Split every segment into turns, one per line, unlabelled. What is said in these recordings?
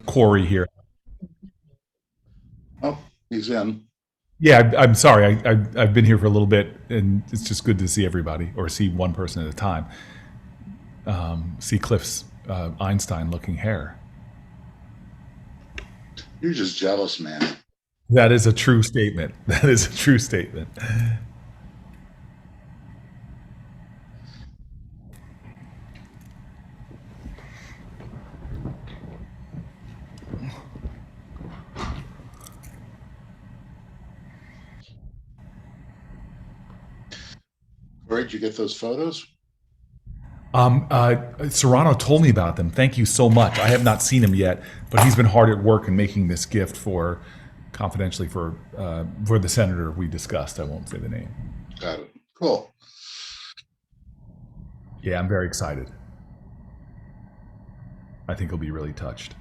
Cory here.
Oh, he's in.
Yeah, I'm sorry. I've been here for a little bit, and it's just good to see everybody, or see one person at a time. See Cliff's Einstein-looking hair.
You're just jealous, man.
That is a true statement. That is a true statement.
Where did you get those photos?
Serrano told me about them. Thank you so much. I have not seen him yet, but he's been hard at work in making this gift for, confidentially, for the senator we discussed. I won't say the name.
Got it. Cool.
Yeah, I'm very excited. I think he'll be really touched.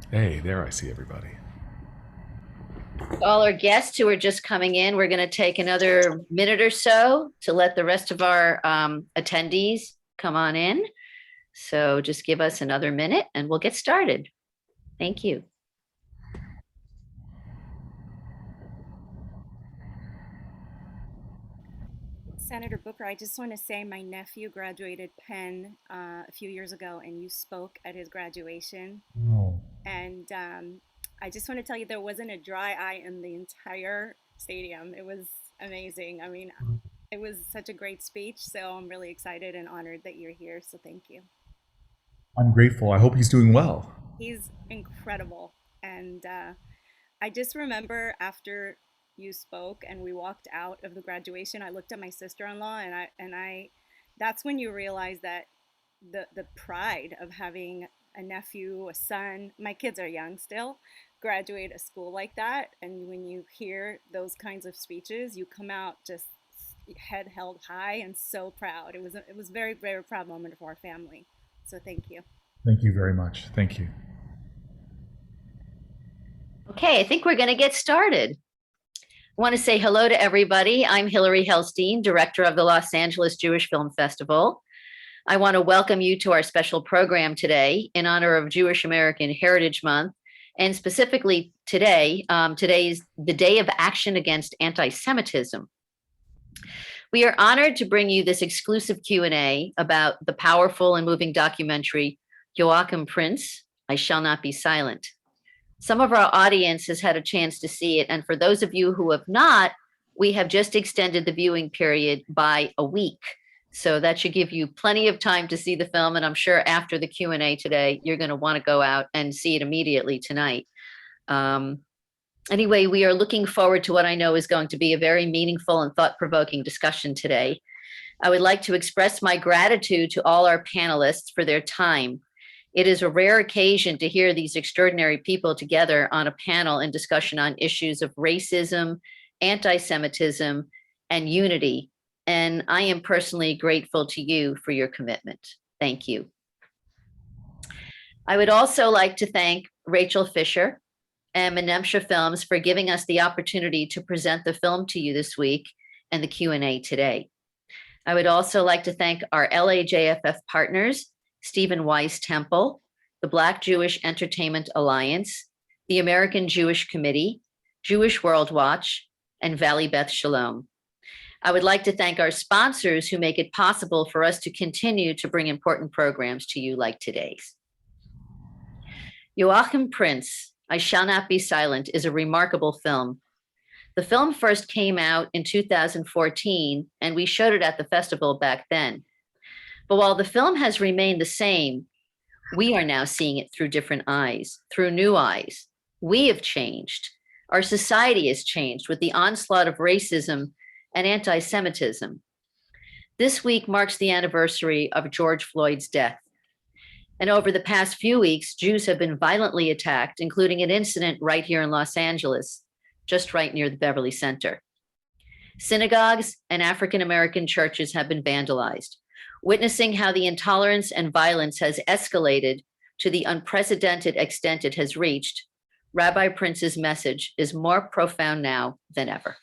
Hey, there I see everybody.
All our guests who are just coming in, we're going to take another minute or so to let the rest of our attendees come on in. So just give us another minute and we'll get started. Thank you.
Senator Booker, I just want to say my nephew graduated Penn a few years ago, and you spoke at his graduation.
Oh.
And I just want to tell you there wasn't a dry eye in the entire stadium. It was amazing. I mean, it was such a great speech. So I'm really excited and honored that you're here. So thank you.
I'm grateful. I hope he's doing well.
He's incredible. And I just remember after you spoke and we walked out of the graduation, I looked at my sister-in-law and I that's when you realize that the pride of having a nephew, a son, my kids are young still, graduate a school like that. And when you hear those kinds of speeches, you come out just head held high and so proud. It was very, very proud moment for our family. So thank you.
Thank you very much. Thank you.
Okay, I think we're going to get started. I want to say hello to everybody. I'm Hillary Helstein, director of the Los Angeles Jewish Film Festival. I want to welcome you to our special program today in honor of Jewish American Heritage Month. And specifically today, today is the Day of Action Against Anti-Semitism. We are honored to bring you this exclusive Q&A about the powerful and moving documentary, Joachim Prinz, I Shall Not Be Silent. Some of our audience has had a chance to see it, and for those of you who have not, we have just extended the viewing period by a week. So that should give you plenty of time to see the film, and I'm sure after the Q&A today, you're going to want to go out and see it immediately tonight. Anyway, we are looking forward to what I know is going to be a very meaningful and thought-provoking discussion today. I would like to express my gratitude to all our panelists for their time. It is a rare occasion to hear these extraordinary people together on a panel and discussion on issues of racism, anti-Semitism, and unity. And I am personally grateful to you for your commitment. Thank you. I would also like to thank Rachel Fisher and Menemsha Films for giving us the opportunity to present the film to you this week and the Q&A today. I would also like to thank our LAJFF partners, Stephen Weiss Temple, the Black Jewish Entertainment Alliance, the American Jewish Committee, Jewish World Watch, and Valley Beth Shalom. I would like to thank our sponsors who make it possible for us to continue to bring important programs to you like today's. Joachim Prinz, I Shall Not Be Silent, is a remarkable film. The film first came out in 2014, and we showed it at the festival back then. But while the film has remained the same, we are now seeing it through different eyes, through new eyes. We have changed. Our society has changed with the onslaught of racism and anti-Semitism. This week marks the anniversary of George Floyd's death. And over the past few weeks, Jews have been violently attacked, including an incident right here in Los Angeles, just right near the Beverly Center. Synagogues and African-American churches have been vandalized. Witnessing how the intolerance and violence has escalated to the unprecedented extent it has reached, Rabbi Prinz's message is more profound now than ever.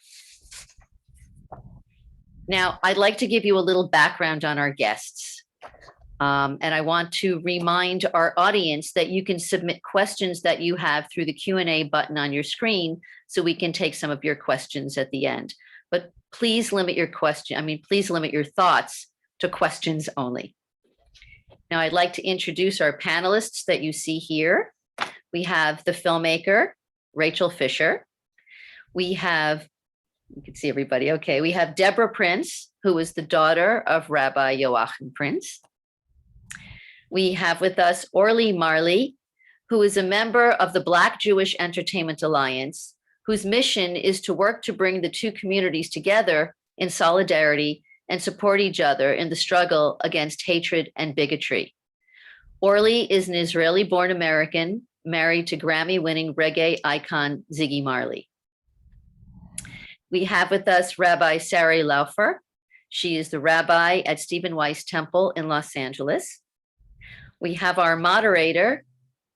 Now, I'd like to give you a little background on our guests. And I want to remind our audience that you can submit questions that you have through the Q&A button on your screen, so we can take some of your questions at the end. But please limit your please limit your thoughts to questions only. Now, I'd like to introduce our panelists that you see here. We have the filmmaker, Rachel Fisher. We have, you can see everybody, okay. We have Deborah Prinz, who is the daughter of Rabbi Joachim Prinz. We have with us Orly Marley, who is a member of the Black Jewish Entertainment Alliance, whose mission is to work to bring the two communities together in solidarity and support each other in the struggle against hatred and bigotry. Orly is an Israeli-born American married to Grammy-winning reggae icon Ziggy Marley. We have with us Rabbi Sari Laufer. She is the rabbi at Stephen Weiss Temple in Los Angeles. We have our moderator,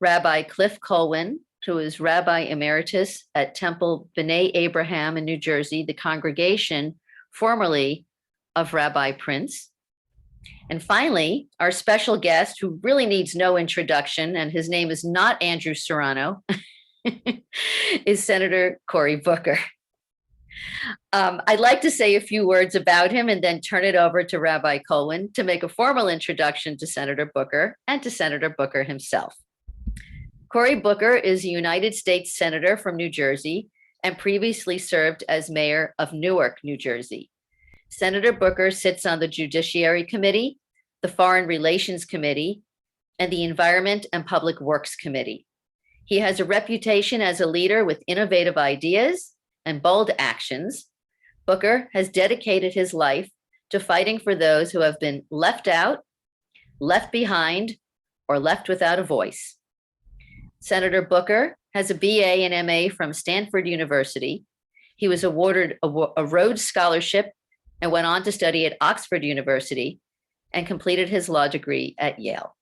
Rabbi Cliff Colwin, who is Rabbi Emeritus at Temple B'nai Abraham in New Jersey, the congregation formerly of Rabbi Prinz. And finally, our special guest, who really needs no introduction, and his name is not Andrew Serrano, is Senator Cory Booker. I'd like to say a few words about him and then turn it over to Rabbi Colwin to make a formal introduction to Senator Booker and to Senator Booker himself. Cory Booker is a United States Senator from New Jersey and previously served as mayor of Newark, New Jersey. Senator Booker sits on the Judiciary Committee, the Foreign Relations Committee, and the Environment and Public Works Committee. He has a reputation as a leader with innovative ideas and bold actions. Booker has dedicated his life to fighting for those who have been left out, left behind, or left without a voice. Senator Booker has a BA and MA from Stanford University. He was awarded a Rhodes Scholarship and went on to study at Oxford University and completed his law degree at Yale.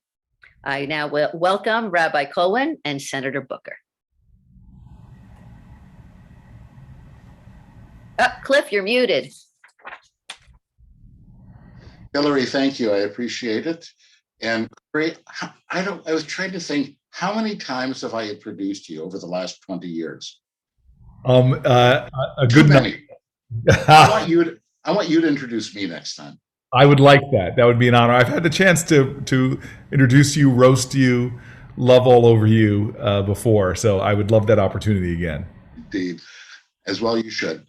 I now welcome Rabbi Colwin and Senator Booker. Oh, Cliff, you're muted.
Hillary, thank you. I appreciate it. And great. I was trying to think, how many times have I introduced you over the last 20 years?
A
Too
good
many. I want you to introduce me next time.
I would like that. That would be an honor. I've had the chance to introduce you, roast you, love all over you before. So I would love that opportunity again.
Indeed. As well you should.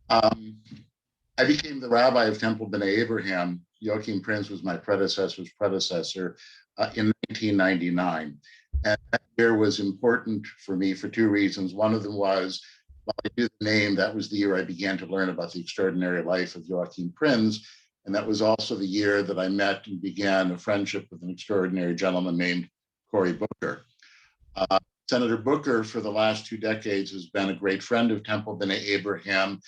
I became the rabbi of Temple B'nai Abraham. Joachim Prinz was my predecessor's predecessor in 1999. And that year was important for me for two reasons. One of them was, while I knew the name, that was the year I began to learn about the extraordinary life of Joachim Prinz. And that was also the year that I met and began a friendship with an extraordinary gentleman named Cory Booker. Senator Booker, for the last 2 decades, has been a great friend of Temple B'nai Abraham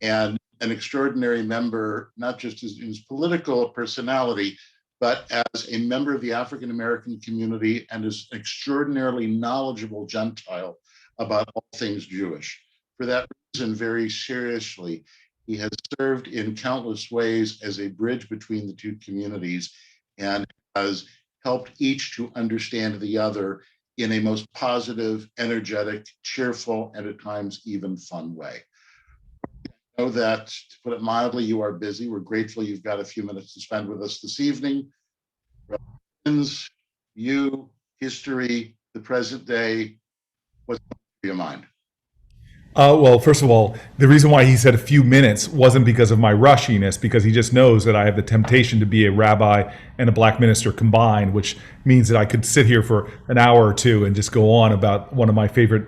and an extraordinary member, not just in his political personality, but as a member of the African-American community and as an extraordinarily knowledgeable Gentile about all things Jewish. For that reason, very seriously, he has served in countless ways as a bridge between the two communities and has helped each to understand the other in a most positive, energetic, cheerful, and at times even fun way. I know that, to put it mildly, you are busy. We're grateful you've got a few minutes to spend with us this evening. You, history, the present day, what's on your mind?
Well, first of all, the reason why he said a few minutes wasn't because of my rushiness, because he just knows that I have the temptation to be a rabbi and a black minister combined, which means that I could sit here for an hour or two and just go on about one of my favorite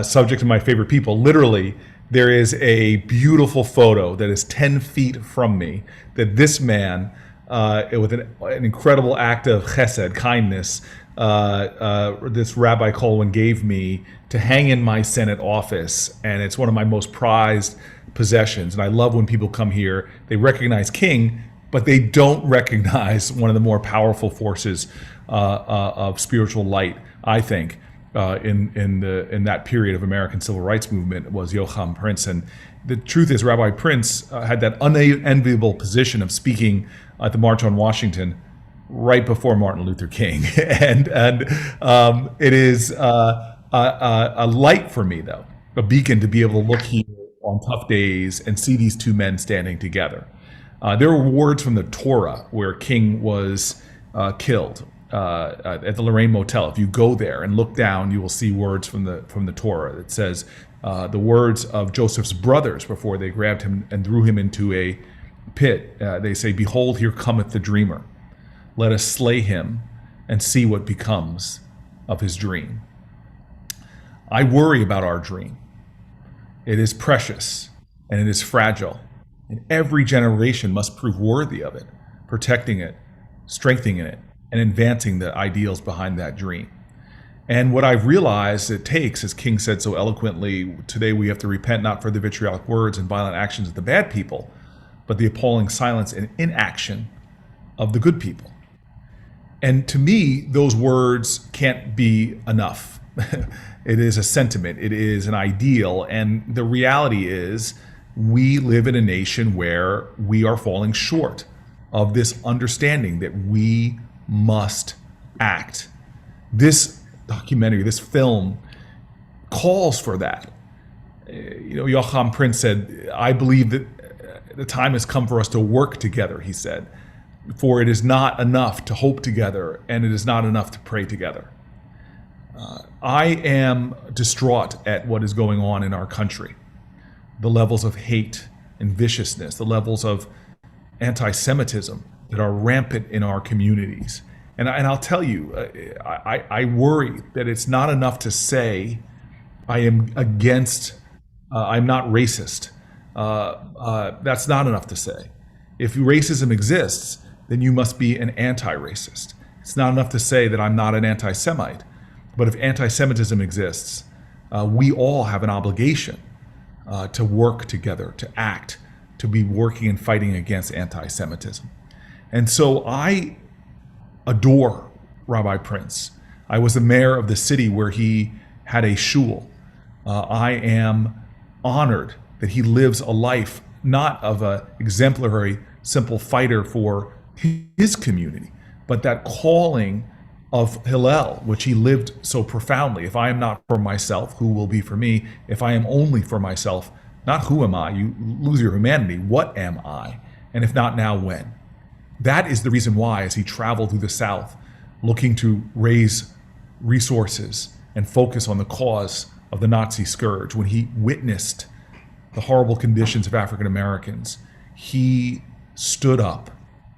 subjects and my favorite people. Literally, there is a beautiful photo that is 10 feet from me that this man, with an incredible act of chesed, kindness, this Rabbi Colwin gave me to hang in my Senate office, and it's one of my most prized possessions. And I love when people come here, they recognize King, but they don't recognize one of the more powerful forces of spiritual light, I think. in that period of American civil rights movement was Joachim Prinz. And the truth is, Rabbi Prinz had that unenviable position of speaking at the March on Washington right before Martin Luther King, and it is a light for me, though, a beacon to be able to look here on tough days and see these two men standing together. There were words from the Torah where King was killed at the Lorraine Motel. If you go there and look down, you will see words from the Torah that says the words of Joseph's brothers before they grabbed him and threw him into a pit. They say, "Behold, here cometh the dreamer. Let us slay him and see what becomes of his dream." I worry about our dream. It is precious and it is fragile, and every generation must prove worthy of it, protecting it, strengthening it, and advancing the ideals behind that dream. And what I've realized it takes, as King said so eloquently, today we have to repent not for the vitriolic words and violent actions of the bad people, but the appalling silence and inaction of the good people. And to me, those words can't be enough. It is a sentiment, it is an ideal, and the reality is we live in a nation where we are falling short of this understanding that we must act. This documentary, this film, calls for that. Joachim Prinz said, "I believe that the time has come for us to work together," he said, "for it is not enough to hope together, and it is not enough to pray together." I am distraught at what is going on in our country. The levels of hate and viciousness, the levels of anti-Semitism that are rampant in our communities. And I'll tell you, I worry that it's not enough to say, I'm not racist. That's not enough to say. If racism exists, then you must be an anti-racist. It's not enough to say that I'm not an anti-Semite. But if anti-Semitism exists, we all have an obligation to work together, to act, to be working and fighting against anti-Semitism. And so I adore Rabbi Prinz. I was the mayor of the city where he had a shul. I am honored that he lives a life not of an exemplary, simple fighter for his community, but that calling of Hillel, which he lived so profoundly. If I am not for myself, who will be for me? If I am only for myself, not who am I? You lose your humanity. What am I? And if not now, when? That is the reason why, as he traveled through the South, looking to raise resources and focus on the cause of the Nazi scourge, when he witnessed the horrible conditions of African Americans, he stood up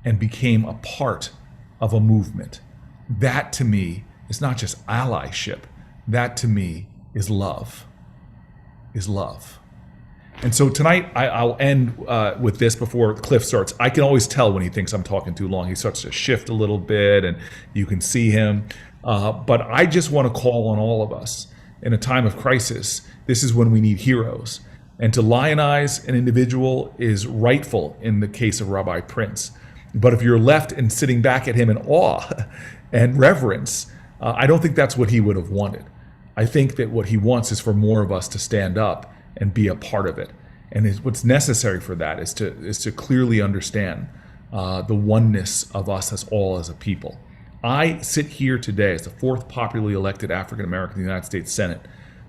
and became a part of a movement. That to me is not just allyship. That to me is love. And so tonight I'll end with this before Cliff starts. I can always tell when he thinks I'm talking too long. He starts to shift a little bit and you can see him. But I just want to call on all of us in a time of crisis. This is when we need heroes. And to lionize an individual is rightful in the case of Rabbi Prinz. But if you're left and sitting back at him in awe and reverence, I don't think that's what he would have wanted. I think that what he wants is for more of us to stand up and be a part of it. And what's necessary for that is to clearly understand the oneness of us as a people. I sit here today as the fourth popularly elected African American in the United States Senate,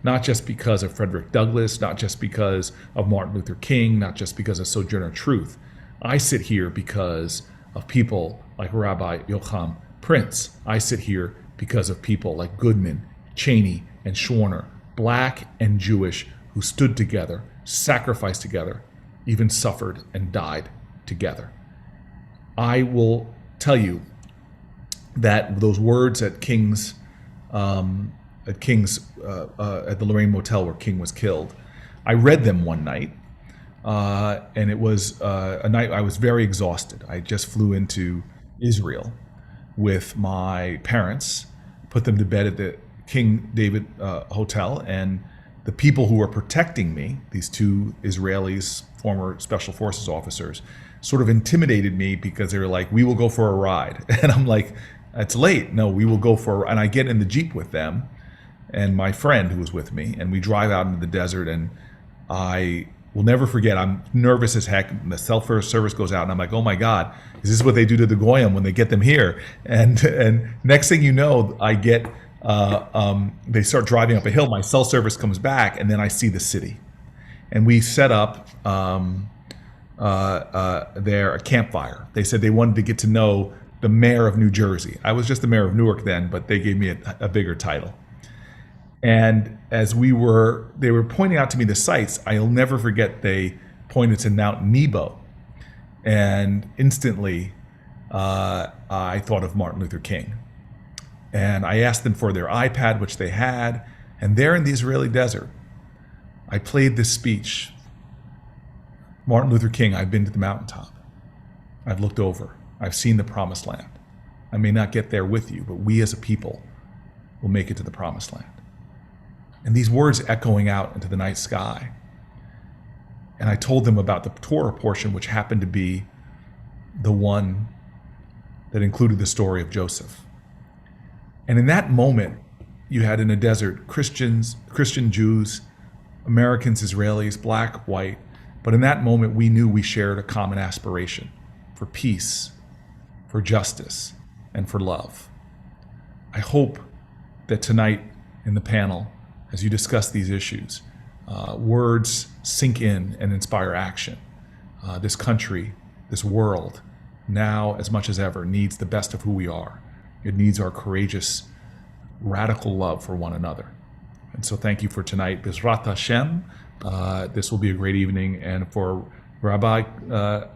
not just because of Frederick Douglass, not just because of Martin Luther King, not just because of Sojourner Truth. I sit here because of people like Rabbi Joachim Prinz. I sit here because of people like Goodman, Cheney, and Schwerner, Black and Jewish, who stood together, sacrificed together, even suffered and died together. I will tell you that those words at the Lorraine Motel where King was killed, I read them one night, and it was a night I was very exhausted. I just flew into Israel with my parents, put them to bed at the King David Hotel, and the people who were protecting me, these two Israelis, former Special Forces officers, sort of intimidated me because they were like, "We will go for a ride." And I'm like, "It's late. No, we will go for a ride." And I get in the Jeep with them, and my friend who was with me, and we drive out into the desert, and I will never forget, I'm nervous as heck. The cell service goes out, and I'm like, oh my God, is this what they do to the Goyim when they get them here? And next thing you know, I get, they start driving up a hill, my cell service comes back, and then I see the city. And we set up there a campfire. They said they wanted to get to know the mayor of New Jersey. I was just the mayor of Newark then, but they gave me a bigger title. And as they were pointing out to me the sites, I'll never forget they pointed to Mount Nebo. And instantly, I thought of Martin Luther King. And I asked them for their iPad, which they had. And there in the Israeli desert, I played this speech. Martin Luther King, I've been to the mountaintop. I've looked over. I've seen the promised land. I may not get there with you, but we as a people will make it to the promised land. And these words echoing out into the night sky. And I told them about the Torah portion, which happened to be the one that included the story of Joseph. And in that moment, you had in a desert Christian Jews, Americans, Israelis, black, white. But in that moment, we knew we shared a common aspiration for peace, for justice, and for love. I hope that tonight in the panel, as you discuss these issues, words sink in and inspire action. This country, this world, now as much as ever, needs the best of who we are. It needs our courageous, radical love for one another. And so thank you for tonight. Bezrat Hashem, this will be a great evening. And for Rabbi,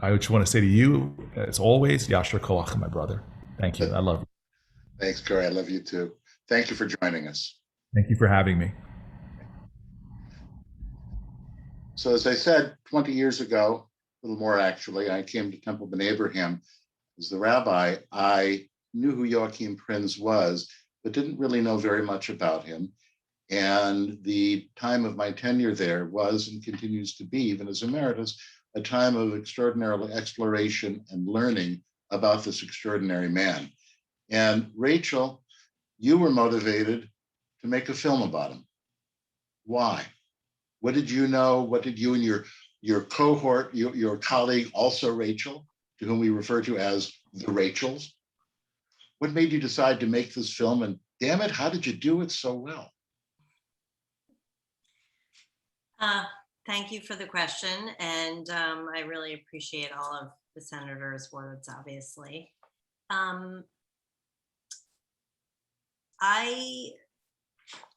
I just want to say to you, as always, Yasher Koach, my brother. Thank you. I love you.
Thanks, Cory. I love you too. Thank you for joining us.
Thank you for having me.
So as I said, 20 years ago, a little more actually, I came to Temple Ben Abraham as the rabbi. I knew who Joachim Prinz was, but didn't really know very much about him. And the time of my tenure there was and continues to be, even as emeritus, a time of extraordinary exploration and learning about this extraordinary man. And Rachel, you were motivated to make a film about him. Why? What did you know? What did you and your cohort, your colleague, also Rachel, to whom we refer to as the Rachels, what made you decide to make this film? And damn it, how did you do it so well?
Thank you for the question. And I really appreciate all of the senator's words, obviously.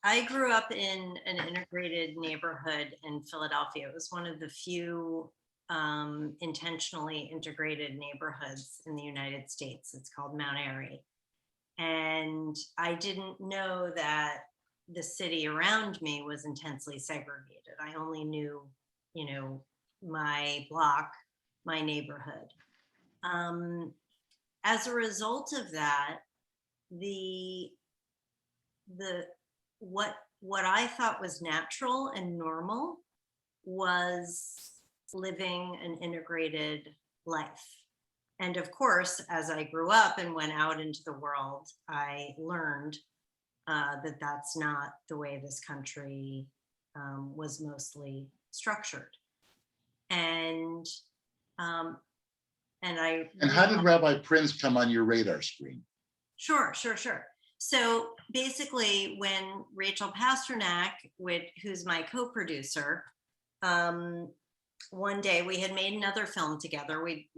I grew up in an integrated neighborhood in Philadelphia. It was one of the few intentionally integrated neighborhoods in the United States. It's called Mount Airy. And I didn't know that the city around me was intensely segregated. I only knew, my block, my neighborhood. As a result of that, what I thought was natural and normal was living an integrated life. And of course, as I grew up and went out into the world, I learned that that's not the way this country was mostly structured. And
how did Rabbi Prinz come on your radar screen?
Sure. So basically, when Rachel Pasternak, who's my co-producer, one day we had made another film together. We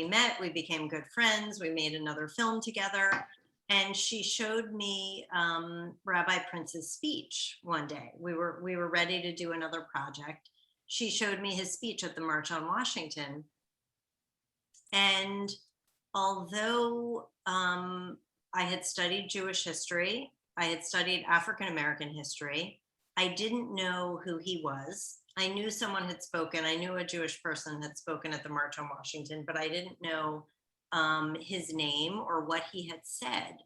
met, we became good friends, we made another film together. And she showed me Rabbi Prinz's speech one day. We were ready to do another project. She showed me his speech at the March on Washington. And although I had studied Jewish history, I had studied African-American history, I didn't know who he was. I knew someone had spoken. I knew a Jewish person had spoken at the March on Washington, but I didn't know his name or what he had said.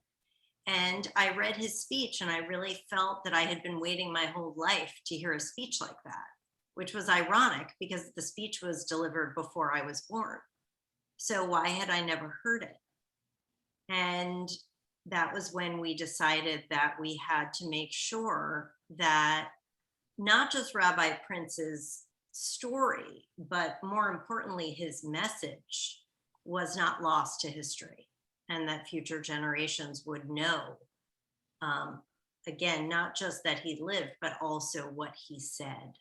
And I read his speech and I really felt that I had been waiting my whole life to hear a speech like that, which was ironic because the speech was delivered before I was born. So why had I never heard it? And that was when we decided that we had to make sure that not just Rabbi Prince's story, but more importantly, his message was not lost to history, and that future generations would know, again, not just that he lived, but also what he said.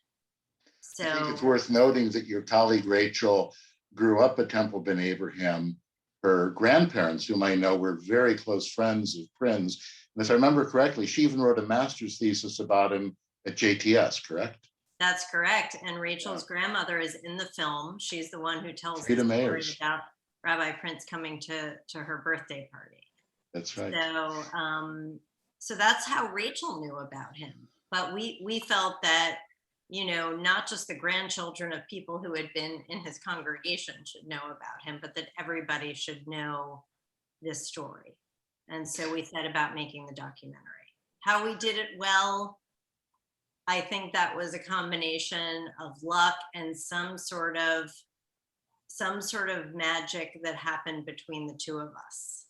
I think it's
So
worth noting that your colleague Rachel grew up at Temple Ben Abraham. Her grandparents, whom I know, were very close friends of Prinz. And if I remember correctly, she even wrote a master's thesis about him at JTS, correct?
that's correct. And Rachel's grandmother is in the film. She's the one who tells the
Frida
story
Mayers.
about Rabbi Prince coming to her birthday party.
That's right.
So, so that's how Rachel knew about him. But we felt that, you know, not just the grandchildren of people who had been in his congregation should know about him, but that everybody should know this story. And so we set about making the documentary. How we did it well, I think that was a combination of luck and some sort of magic that happened between the two of us.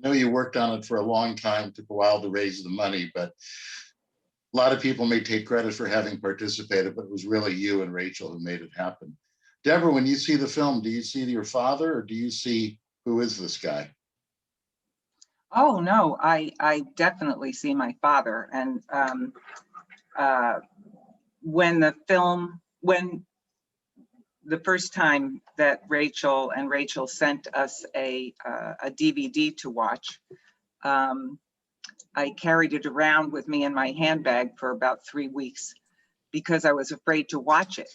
I know you worked on it for a long time, took a while to raise the money, but a lot of people may take credit for having participated, but it was really you and Rachel who made it happen. Deborah, when you see the film, do you see your father, or do you see, who is this guy?
Oh, no, I definitely see my father. And when the first time that Rachel sent us a DVD to watch, I carried it around with me in my handbag for about 3 weeks because I was afraid to watch it.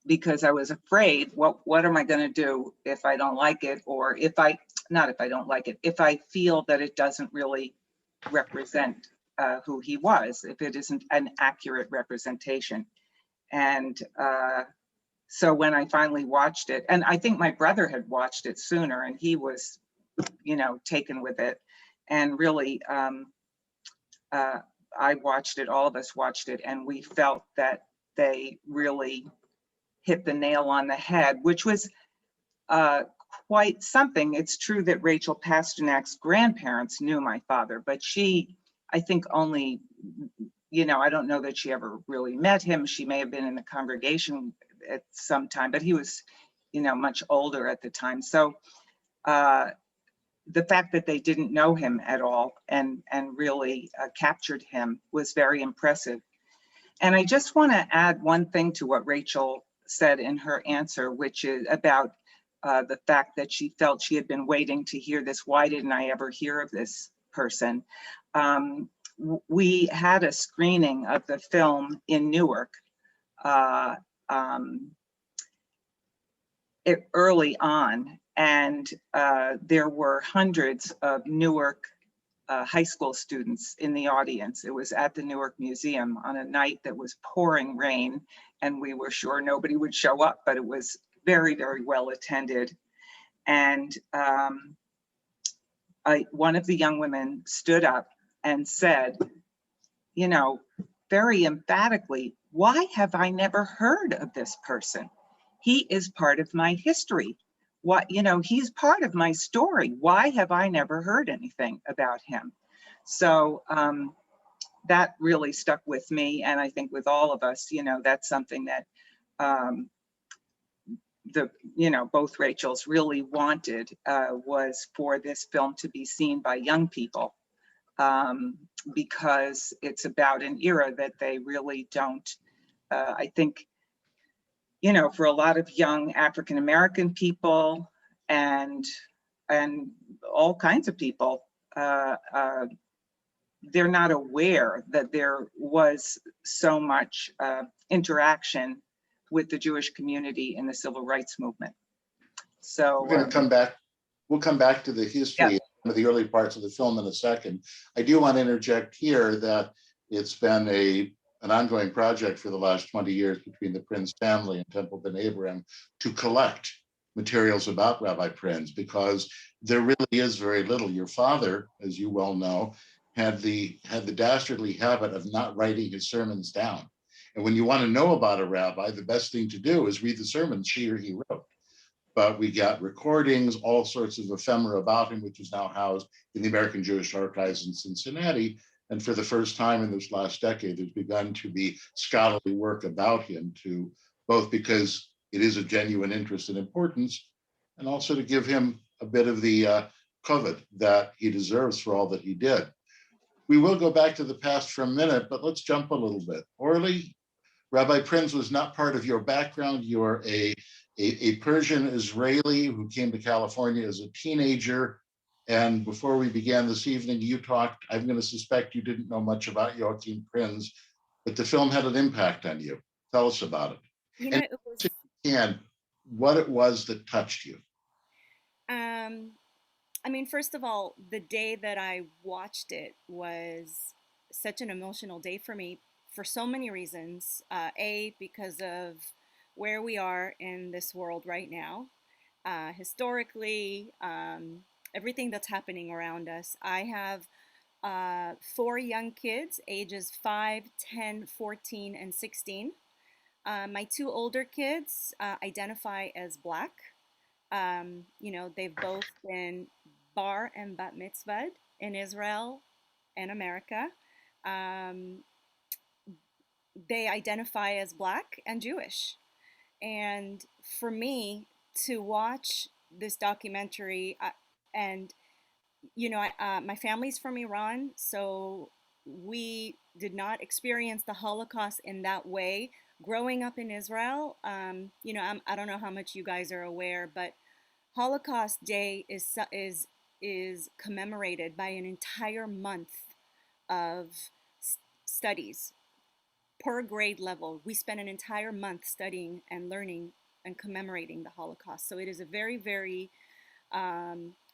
Because I was afraid, what am I going to do if I don't like it, or if I feel that it doesn't really represent who he was, if it isn't an accurate representation. And so when I finally watched it, and I think my brother had watched it sooner, and he was, taken with it. And really, I watched it, all of us watched it, and we felt that they really hit the nail on the head, which was quite something. It's true that Rachel Pasternak's grandparents knew my father, but she, I think only, I don't know that she ever really met him. She may have been in the congregation at some time, but he was, much older at the time. So the fact that they didn't know him at all and really captured him was very impressive. And I just want to add one thing to what Rachel said in her answer, which is about the fact that she felt she had been waiting to hear this. Why didn't I ever hear of this person? We had a screening of the film in Newark early on, and there were hundreds of Newark high school students in the audience. It was at the Newark Museum on a night that was pouring rain, and we were sure nobody would show up, but it was very, very well attended. And one of the young women stood up and said, very emphatically, why have I never heard of this person? He is part of my history. He's part of my story. Why have I never heard anything about him? So that really stuck with me. And I think with all of us, that's something that both Rachels really wanted, was for this film to be seen by young people, because it's about an era that they really don't, I think, for a lot of young African-American people and all kinds of people, they're not aware that there was so much interaction with the Jewish community in the civil rights movement. So
we're going to come back. We'll come back to the history of the early parts of the film in a second. I do want to interject here that it's been an ongoing project for the last 20 years between the Prinz family and Temple Ben Abraham to collect materials about Rabbi Prinz, because there really is very little. Your father, as you well know, had the dastardly habit of not writing his sermons down. And when you want to know about a rabbi, the best thing to do is read the sermons she or he wrote. but we got recordings, all sorts of ephemera about him, which is now housed in the American Jewish Archives in Cincinnati. And for the first time in this last decade, there's begun to be scholarly work about him, to both because it is a genuine interest and importance, and also to give him a bit of the covet that he deserves for all that he did. We will go back to the past for a minute, but let's jump a little bit. Orly, Rabbi Prinz was not part of your background. You're a Persian Israeli who came to California as a teenager. And before we began this evening, you talked, I'm going to suspect you didn't know much about Joachim Prinz, but the film had an impact on you. Tell us about it.
You know, it was,
And what it was that touched you.
I mean, first of all, the day that I watched it was such an emotional day for me for so many reasons. Because of where we are in this world right now, historically, everything that's happening around us. I have 4 young kids, ages 5, 10, 14, and 16. My 2 older kids identify as Black. You know, they've both been bar and bat mitzvahed in Israel and America. Um, they identify as Black and Jewish. And for me to watch this documentary, and you know, my family's from Iran, so we did not experience the Holocaust in that way. Growing up in Israel, you know, I don't know how much you guys are aware, but Holocaust Day is commemorated by an entire month of studies per grade level. We spend an entire month studying and learning and commemorating the Holocaust. So it is a very, very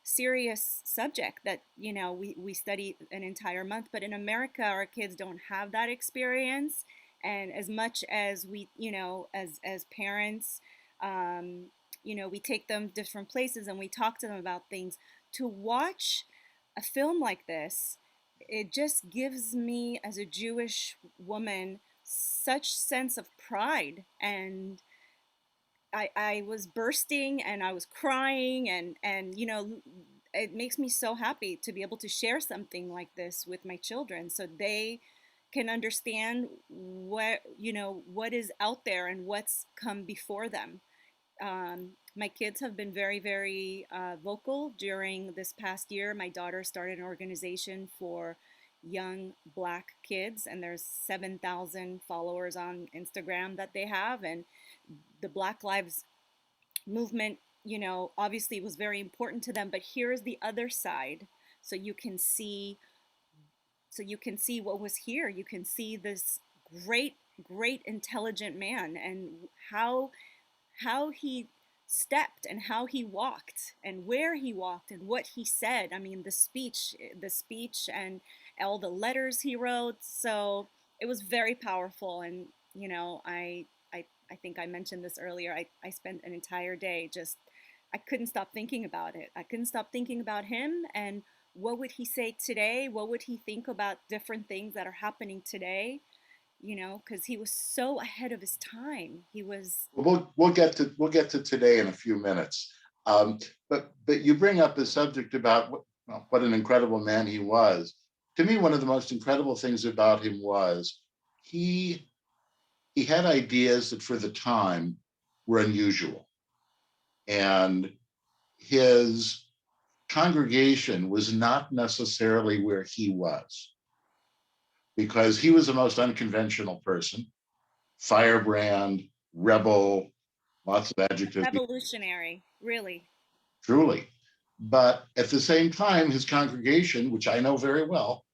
serious subject that, you know, we study an entire month. But in America, our kids don't have that experience. And as much as we, you know, as parents, you know, we take them different places and we talk to them about things. To watch a film like this, it just gives me, as a Jewish woman, such sense of pride. And I was bursting and I was crying, and you know, it makes me so happy to be able to share something like this with my children so they can understand what, you know, what is out there and what's come before them. My kids have been very, very vocal during this past year. My daughter started an organization for young Black kids, and there's 7,000 followers on Instagram that they have. And the Black Lives Movement, you know, obviously was very important to them. But here's the other side, so you can see, what was here. You can see this great, great, intelligent man, and how he stepped and how he walked and where he walked and what he said. I mean, the speech and all the letters he wrote. So it was very powerful. And, you know, I think I mentioned this earlier. I spent an entire day just, I couldn't stop thinking about it. I couldn't stop thinking about him and what would he say today? What would he think about different things that are happening today? You know, because he was so ahead of his time. He was.
We'll get to today in a few minutes. But you bring up the subject about what an incredible man he was. To me, one of the most incredible things about him was he had ideas that for the time were unusual, and his congregation was not necessarily where he was, because he was the most unconventional person, firebrand, rebel, lots of adjectives.
Revolutionary, really.
Truly. But at the same time, his congregation, which I know very well,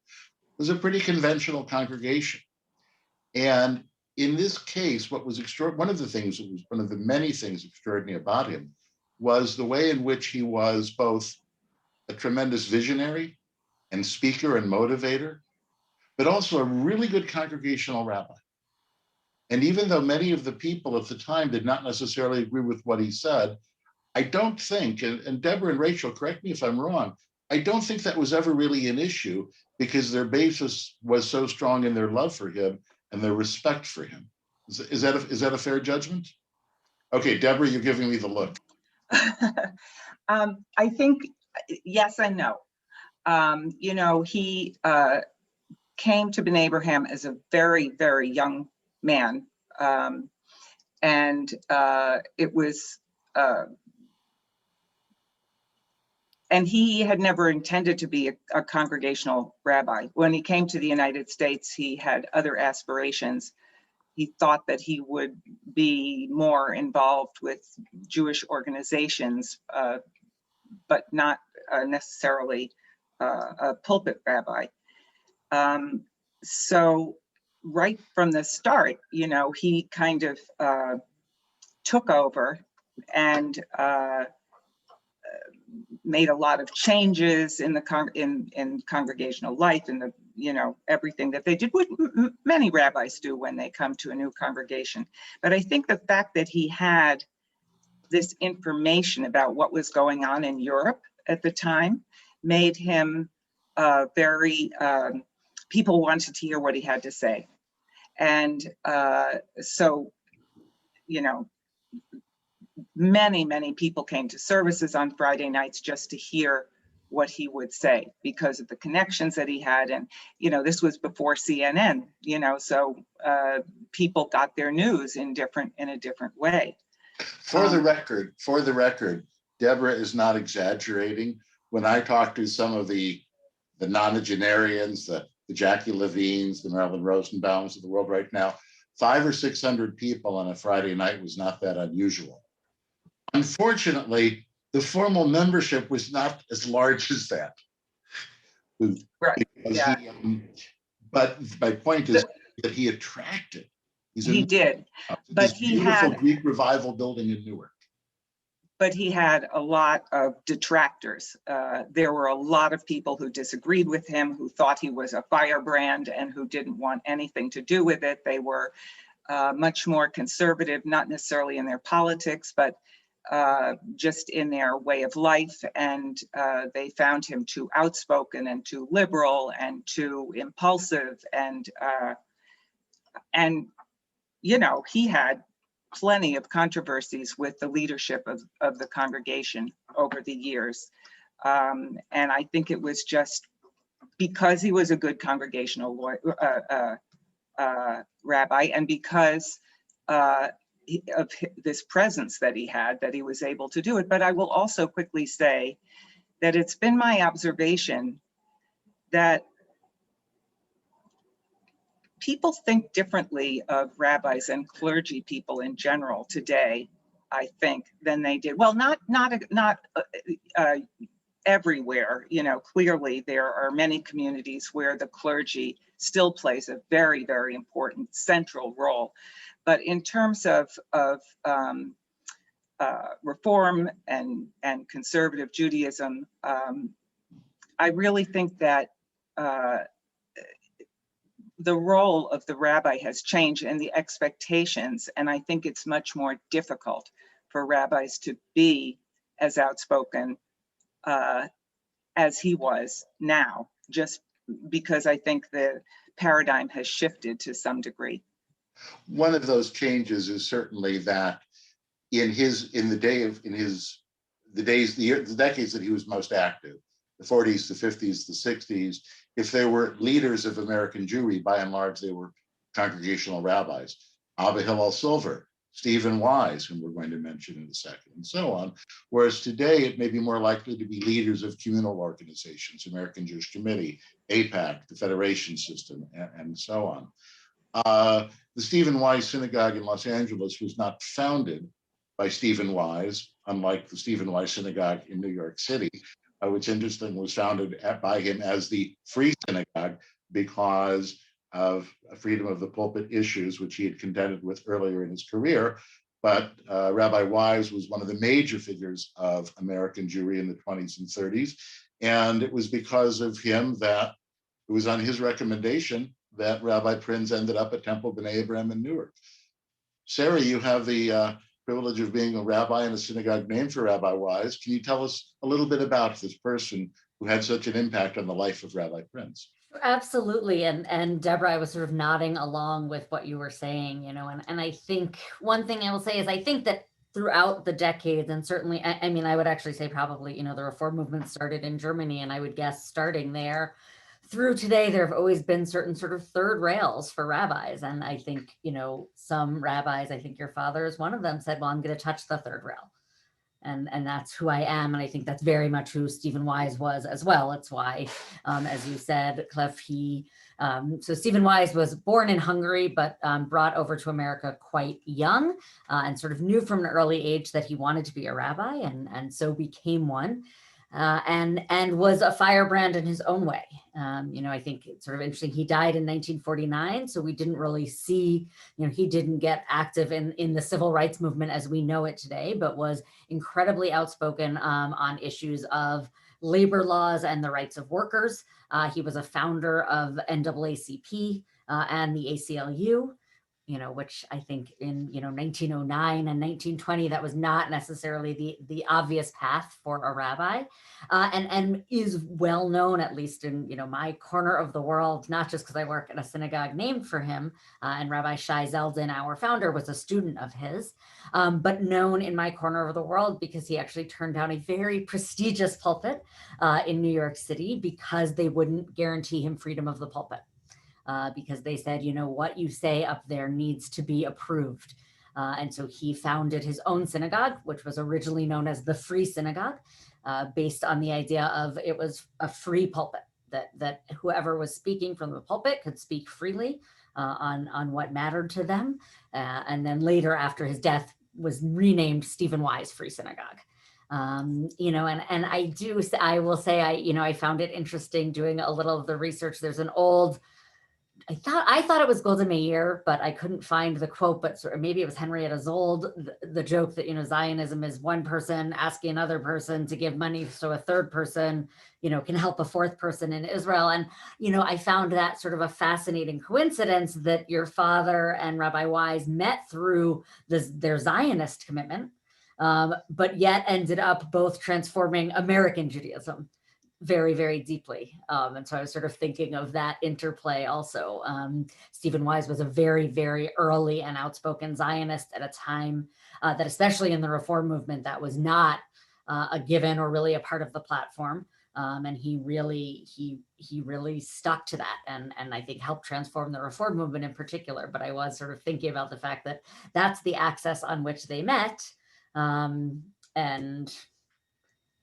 was a pretty conventional congregation. And in this case, what was one of the things that was one of the many things extraordinary about him was the way in which he was both a tremendous visionary and speaker and motivator, but also a really good congregational rabbi. And even though many of the people at the time did not necessarily agree with what he said, I don't think, and Deborah and Rachel, correct me if I'm wrong, I don't think that was ever really an issue, because their basis was so strong in their love for him and their respect for him. Is that a fair judgment? Okay, Deborah, you're giving me the look.
I think yes and no. You know, he came to B'nai Abraham as a very, very young man. And it was, and he had never intended to be a congregational rabbi. When he came to the United States, he had other aspirations. He thought that he would be more involved with Jewish organizations, but not necessarily a pulpit rabbi. So right from the start, you know, he kind of took over and made a lot of changes in the in congregational life and the, you know, everything that they did, what many rabbis do when they come to a new congregation. But I think the fact that he had this information about what was going on in Europe at the time made him very, people wanted to hear what he had to say. And so, you know, many people came to services on Friday nights just to hear what he would say because of the connections that he had. And, you know, this was before CNN, you know, so people got their news in a different way.
For the record, Deborah is not exaggerating. When I talk to some of the nonagenarians, the Jackie Levines, the Marilyn Rosenbaums of the world right now, 500 or 600 people on a Friday night was not that unusual. Unfortunately, the formal membership was not as large as that.
Right. Yeah.
But my point is that he attracted.
He did, but he had
Greek revival building in Newark.
But he had a lot of detractors. There were a lot of people who disagreed with him, who thought he was a firebrand and who didn't want anything to do with it. They were much more conservative, not necessarily in their politics, but just in their way of life. And they found him too outspoken and too liberal and too impulsive. And you know, he had plenty of controversies with the leadership of the congregation over the years. And I think it was just because he was a good congregational rabbi, and because of this presence that he had, that he was able to do it. But I will also quickly say that it's been my observation that people think differently of rabbis and clergy people in general today, I think, than they did. Well, not everywhere. You know, clearly there are many communities where the clergy still plays a very, very important central role. But in terms of reform and conservative Judaism, I really think that the role of the rabbi has changed and the expectations, and I think it's much more difficult for rabbis to be as outspoken as he was now, just because I think the paradigm has shifted to some degree.
One of those changes is certainly that the decades that he was most active, the 40s, the 50s, the 60s, if there were leaders of American Jewry, by and large, they were congregational rabbis. Abba Hillel Silver, Stephen Wise, whom we're going to mention in a second, and so on. Whereas today, it may be more likely to be leaders of communal organizations, American Jewish Committee, AIPAC, the Federation System, and so on. The Stephen Wise Synagogue in Los Angeles was not founded by Stephen Wise, unlike the Stephen Wise Synagogue in New York City, which interestingly was founded by him as the Free Synagogue because of freedom of the pulpit issues, which he had contended with earlier in his career. But Rabbi Wise was one of the major figures of American Jewry in the 20s and 30s. And it was because of him that it was on his recommendation that Rabbi Prinz ended up at Temple B'nai Abraham in Newark. Sarah, you have the privilege of being a rabbi in a synagogue named for Rabbi Wise. Can you tell us a little bit about this person who had such an impact on the life of Rabbi Prinz?
Absolutely. And Deborah, I was sort of nodding along with what you were saying, you know, and I think one thing I will say is I think that throughout the decades, and certainly, I mean, I would actually say probably, the reform movement started in Germany, and I would guess starting there through today, there have always been certain sort of third rails for rabbis. And I think, some rabbis, I think your father is one of them, said, well, I'm going to touch the third rail. And that's who I am. And I think that's very much who Stephen Wise was as well. It's why, as you said, Cliff, so Stephen Wise was born in Hungary, but brought over to America quite young, and sort of knew from an early age that he wanted to be a rabbi, and so became one. And was a firebrand in his own way. I think it's sort of interesting. He died in 1949, so we didn't really see, he didn't get active in the civil rights movement as we know it today, but was incredibly outspoken on issues of labor laws and the rights of workers. He was a founder of NAACP and the ACLU. Which I think in, 1909 and 1920, that was not necessarily the obvious path for a rabbi, and is well known, at least in, my corner of the world, not just because I work at a synagogue named for him, and Rabbi Shai Zeldin, our founder, was a student of his, but known in my corner of the world because he actually turned down a very prestigious pulpit in New York City because they wouldn't guarantee him freedom of the pulpit. Because they said, what you say up there needs to be approved. And so he founded his own synagogue, which was originally known as the Free Synagogue, based on the idea of it was a free pulpit, that whoever was speaking from the pulpit could speak freely on what mattered to them. And then later, after his death, was renamed Stephen Wise Free Synagogue. And I will say, I found it interesting doing a little of the research. There's an old, I thought it was Golda Meir, but I couldn't find the quote, but maybe it was Henrietta Zold, the joke that, Zionism is one person asking another person to give money so a third person, can help a fourth person in Israel. And, I found that sort of a fascinating coincidence that your father and Rabbi Wise met through their Zionist commitment, but yet ended up both transforming American Judaism very, very deeply. And so I was sort of thinking of that interplay also. Stephen Wise was a very, very early and outspoken Zionist at a time that, especially in the reform movement, that was not a given or really a part of the platform. And he really stuck to that, and I think helped transform the reform movement in particular. But I was sort of thinking about the fact that that's the axis on which they met.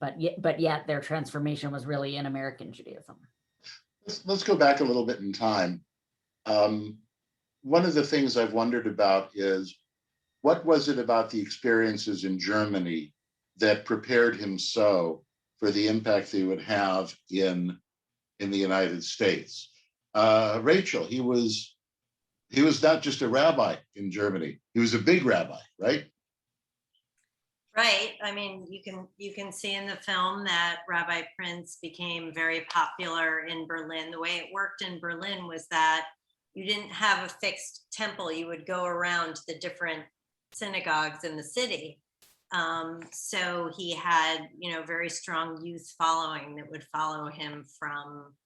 But yet their transformation was really in American Judaism.
Let's go back a little bit in time. One of the things I've wondered about is, what was it about the experiences in Germany that prepared him so for the impact they would have in the United States? Rachel, he was not just a rabbi in Germany; he was a big rabbi, right?
Right. I mean, you can see in the film that Rabbi Prinz became very popular in Berlin. The way it worked in Berlin was that you didn't have a fixed temple. You would go around to the different synagogues in the city. So he had, very strong youth following that would follow him from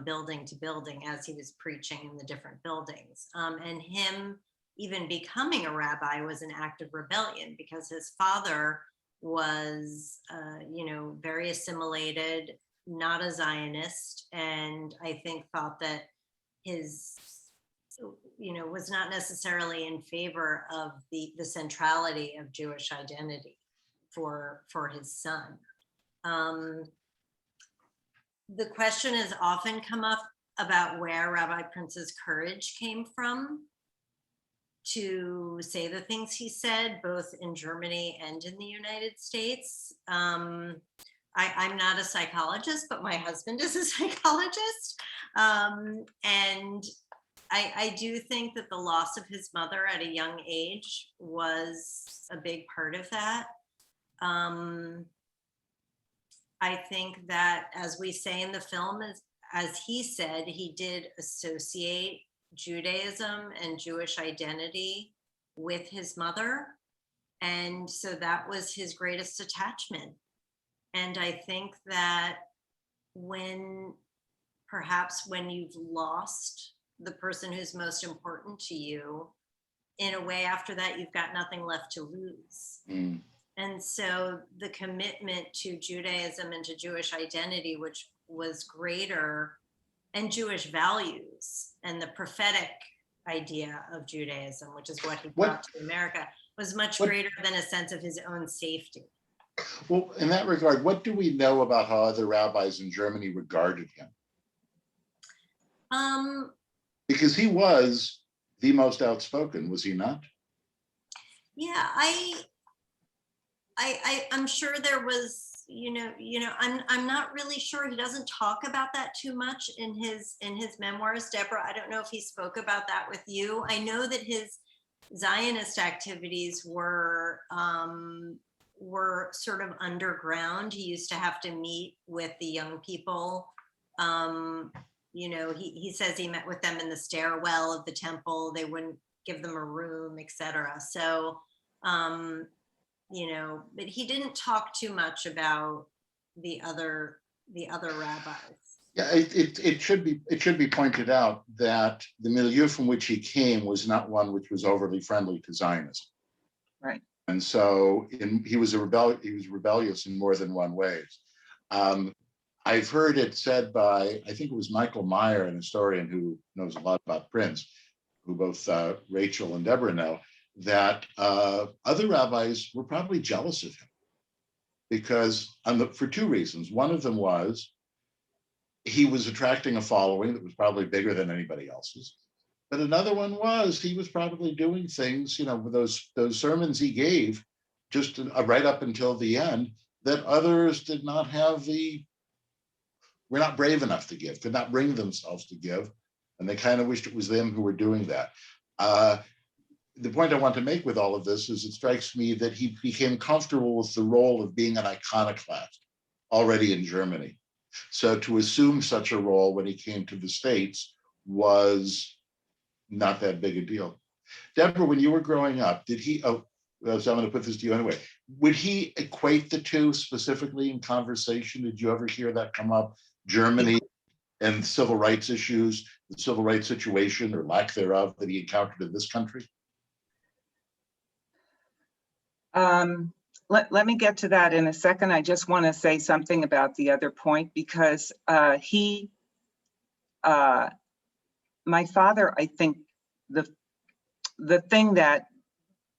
building to building as he was preaching in the different buildings. And him even becoming a rabbi was an act of rebellion, because his father was, very assimilated, not a Zionist, and I think thought that his, was not necessarily in favor of the centrality of Jewish identity for his son. The question has often come up about where Rabbi Prinz's courage came from to say the things he said, both in Germany and in the United States. I'm not a psychologist, but my husband is a psychologist. And I do think that the loss of his mother at a young age was a big part of that. I think that, as we say in the film, as he said, he did associate Judaism and Jewish identity with his mother. And so that was his greatest attachment. And I think that perhaps when you've lost the person who's most important to you, in a way, after that, you've got nothing left to lose.
Mm.
And so the commitment to Judaism and to Jewish identity, which was greater, and Jewish values and the prophetic idea of Judaism, which is what he brought to America, was much greater than a sense of his own safety.
Well, in that regard, what do we know about how other rabbis in Germany regarded him? Because he was the most outspoken, was he not?
Yeah, I'm sure there was, I'm not really sure. He doesn't talk about that too much in his memoirs. Deborah, I don't know if he spoke about that with you. I know that his Zionist activities were sort of underground. He used to have to meet with the young people. He says he met with them in the stairwell of the temple. They wouldn't give them a room, etc. So, but he didn't talk too much about the other rabbis.
Yeah, it should be pointed out that the milieu from which he came was not one which was overly friendly to Zionism.
Right.
And so he was rebellious in more than one way. I've heard it said by, I think it was Michael Meyer, an historian who knows a lot about Prinz, who both Rachel and Deborah know, that other rabbis were probably jealous of him because for two reasons. One of them was he was attracting a following that was probably bigger than anybody else's. But another one was he was probably doing things, with those sermons he gave just right up until the end that others did not have were not brave enough to give, could not bring themselves to give. And they kind of wished it was them who were doing that. The point I want to make with all of this is it strikes me that he became comfortable with the role of being an iconoclast already in Germany. So to assume such a role when he came to the States was not that big a deal. Deborah, when you were growing up, did he, so I'm going to put this to you anyway, would he equate the two specifically in conversation? Did you ever hear that come up? Germany and civil rights issues, the civil rights situation or lack thereof that he encountered in this country?
Let me get to that in a second. I just want to say something about the other point because my father, I think the thing that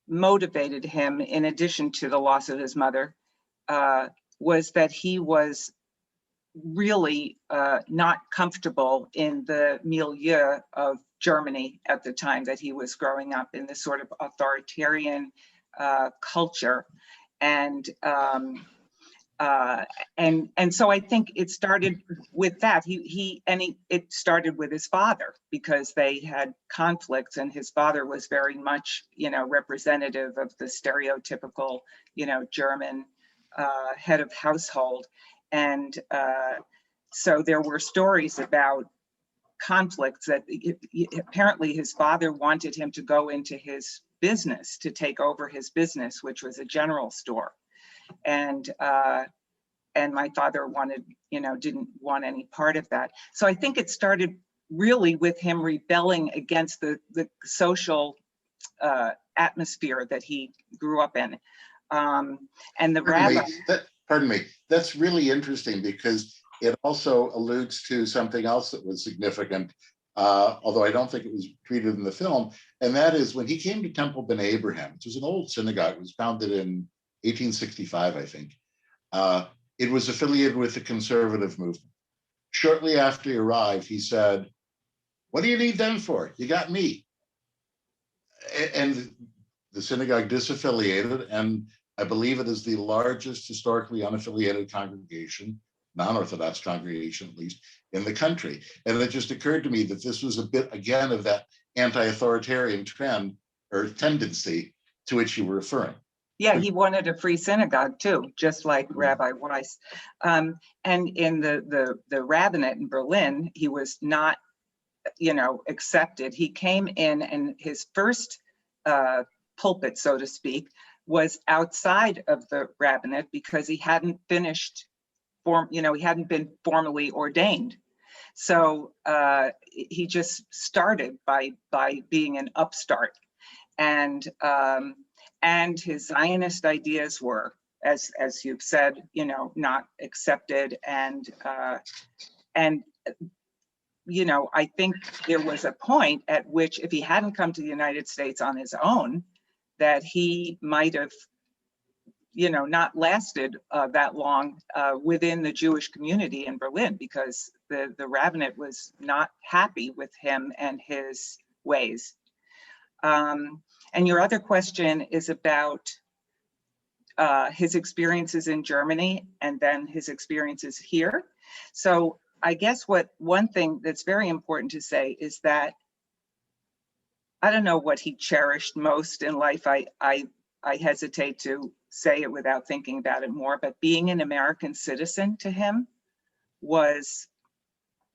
motivated him, in addition to the loss of his mother, was that he was really not comfortable in the milieu of Germany at the time that he was growing up, in this sort of authoritarian culture. And so I think it started with that. It started with his father because they had conflicts, and his father was very much, representative of the stereotypical, German head of household. And so there were stories about conflicts that apparently his father wanted him to go into his business, to take over his business, which was a general store. And my father didn't want any part of that. So I think it started really with him rebelling against the social atmosphere that he grew up in. And the rabbi.
Pardon me, that's really interesting because it also alludes to something else that was significant, although I don't think it was treated in the film, and that is when he came to Temple Ben Abraham, which was an old synagogue. It was founded in 1865, I think. It was affiliated with the conservative movement. Shortly after he arrived, he said, "What do you need them for? You got me." And the synagogue disaffiliated, and I believe it is the largest historically unaffiliated congregation, non-Orthodox congregation at least, in the country. And it just occurred to me that this was a bit, again, of that anti-authoritarian trend or tendency to which you were referring.
Yeah, he wanted a free synagogue too, just like Rabbi Weiss. And in the rabbinate in Berlin, he was not, accepted. He came in, and his first pulpit, so to speak, was outside of the rabbinate because he hadn't finished he hadn't been formally ordained. So he just started by being an upstart. and his Zionist ideas were, as you've said, you know, not accepted. And you know, I think there was a point at which, if he hadn't come to the United States on his own, that he might have, you know, not lasted that long within the Jewish community in Berlin, because the rabbinate was not happy with him and his ways. And your other question is about his experiences in Germany and then his experiences here. So I guess one thing that's very important to say is that I don't know what he cherished most in life. I hesitate to say it without thinking about it more, but being an American citizen to him was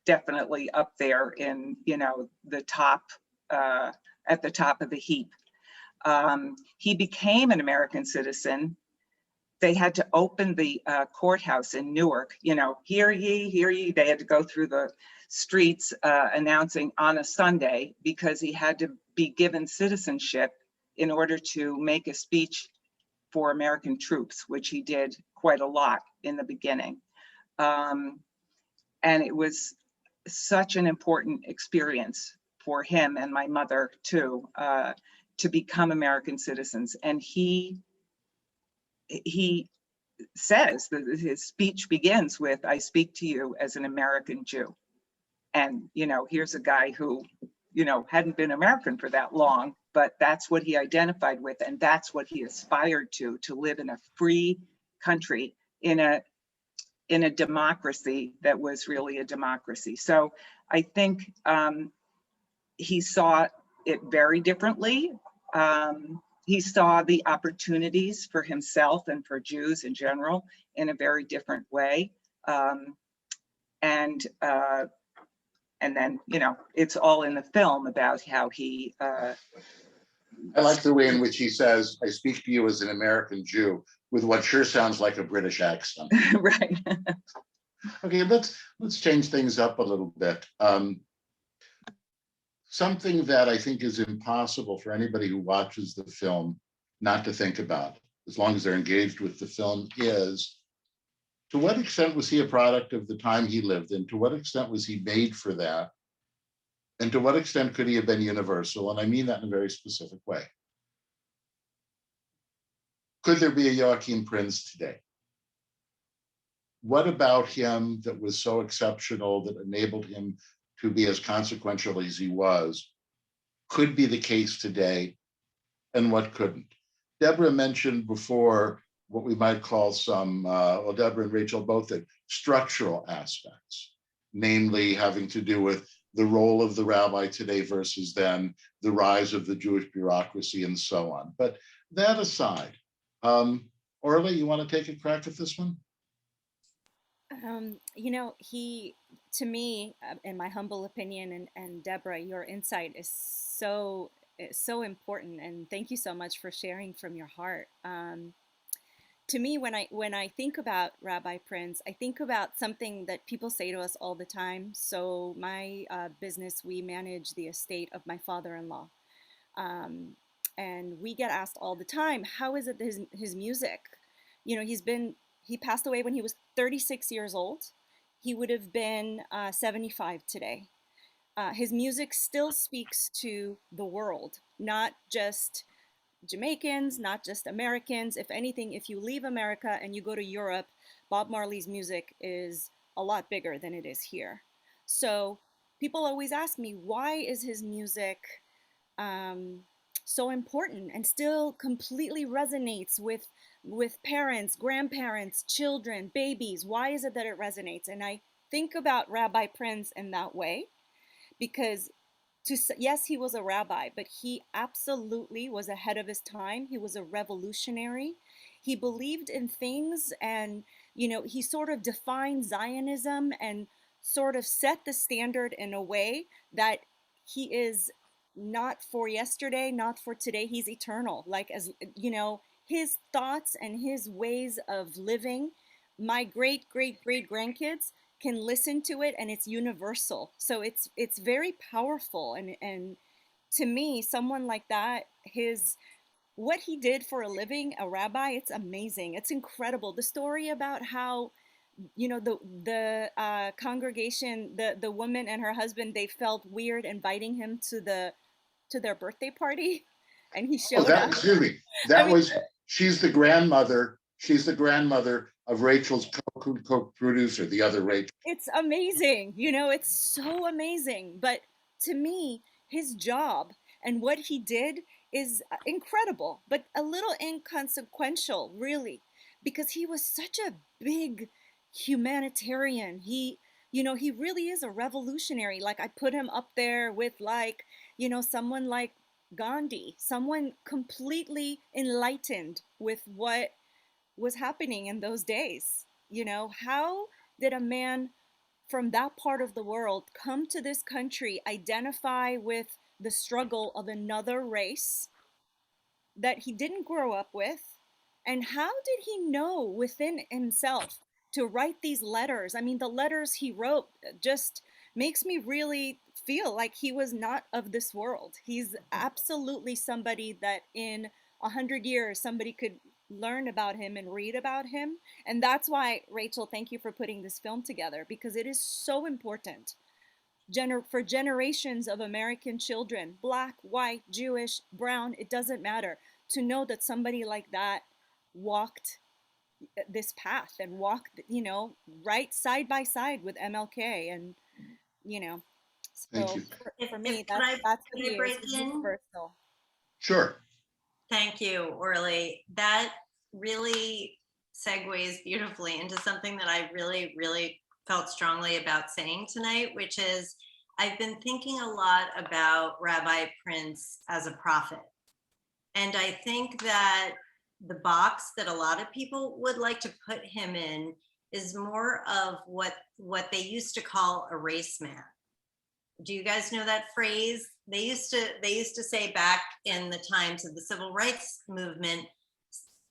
definitely up there in, you know, the top, at the top of the heap. He became an American citizen. They had to open the courthouse in Newark, you know, hear ye, hear ye. They had to go through the streets announcing on a Sunday, because he had to be given citizenship in order to make a speech for American troops, which he did quite a lot in the beginning. And it was such an important experience for him and my mother too, to become American citizens. And he says that his speech begins with, "I speak to you as an American Jew." And, you know, here's a guy who, you know, hadn't been American for that long, but that's what he identified with. And that's what he aspired to live in a free country, in a democracy that was really a democracy. So I think he saw it very differently. He saw the opportunities for himself and for Jews in general in a very different way. And then, you know, it's all in the film about how he...
I like the way in which he says, "I speak to you as an American Jew," with what sure sounds like a British accent.
Right.
Okay, let's change things up a little bit. Something that I think is impossible for anybody who watches the film not to think about, as long as they're engaged with the film, is, to what extent was he a product of the time he lived in? To what extent was he made for that? And to what extent could he have been universal? And I mean that in a very specific way. Could there be a Joachim Prinz today? What about him that was so exceptional, that enabled him to be as consequential as he was, could be the case today, and what couldn't? Deborah mentioned before what we might call some, well, Deborah and Rachel both did, structural aspects, namely having to do with the role of the rabbi today versus then, the rise of the Jewish bureaucracy, and so on. But that aside, Orly, you want to take a crack at this one?
You know, he, to me, in my humble opinion, and Deborah, your insight is so important, and thank you so much for sharing from your heart. To me, when I think about Rabbi Prinz, I think about something that people say to us all the time. So my business, we manage the estate of my father-in-law, and we get asked all the time, how is it that his music, you know, he passed away when he was 36 years old. He would have been 75 today. His music still speaks to the world, not just Jamaicans, not just Americans. If anything, if you leave America and you go to Europe, Bob Marley's music is a lot bigger than it is here. So people always ask me, why is his music so important and still completely resonates with parents, grandparents, children, babies? Why is it that it resonates? And I think about Rabbi Prinz in that way, because yes, he was a rabbi, but he absolutely was ahead of his time. He was a revolutionary. He believed in things, and, you know, he sort of defined Zionism and sort of set the standard in a way that he is not for yesterday, not for today. He's eternal. Like, as you know, his thoughts and his ways of living, my great great great grandkids can listen to it, and it's universal. So it's very powerful, and to me, someone like that, what he did for a living, a rabbi, it's amazing. It's incredible. The story about how, the congregation, the woman and her husband, they felt weird inviting him to their birthday party, and he
Oh,
showed up.
excuse me.
I
That
mean,
was, she's the grandmother. She's the grandmother of Rachel's co-producer, the other Rachel.
it's amazing. It's so amazing. But to me, his job and what he did is incredible, but a little inconsequential, really, because he was such a big humanitarian. He really is a revolutionary. Like, I put him up there with, like, someone like Gandhi, someone completely enlightened with what was happening in those days. How did a man from that part of the world come to this country, identify with the struggle of another race that he didn't grow up with? And how did he know within himself to write these letters? I mean, the letters he wrote just makes me really feel like he was not of this world. He's absolutely somebody that in 100 years somebody could learn about him and read about him. And that's why, Rachel, thank you for putting this film together, because it is so important for generations of American children, Black, white, Jewish, brown, it doesn't matter, to know that somebody like that walked this path and walked, right side by side with MLK. And,
Thank
so
you.
for me,
Can
that's
can
what
I
he
break
is. He's
in?
universal.
Sure.
Thank you, Orly. That really segues beautifully into something that I really, really felt strongly about saying tonight, which is I've been thinking a lot about Rabbi Prinz as a prophet. And I think that the box that a lot of people would like to put him in is more of what they used to call a race man. Do you guys know that phrase? They used to say back in the times of the civil rights movement,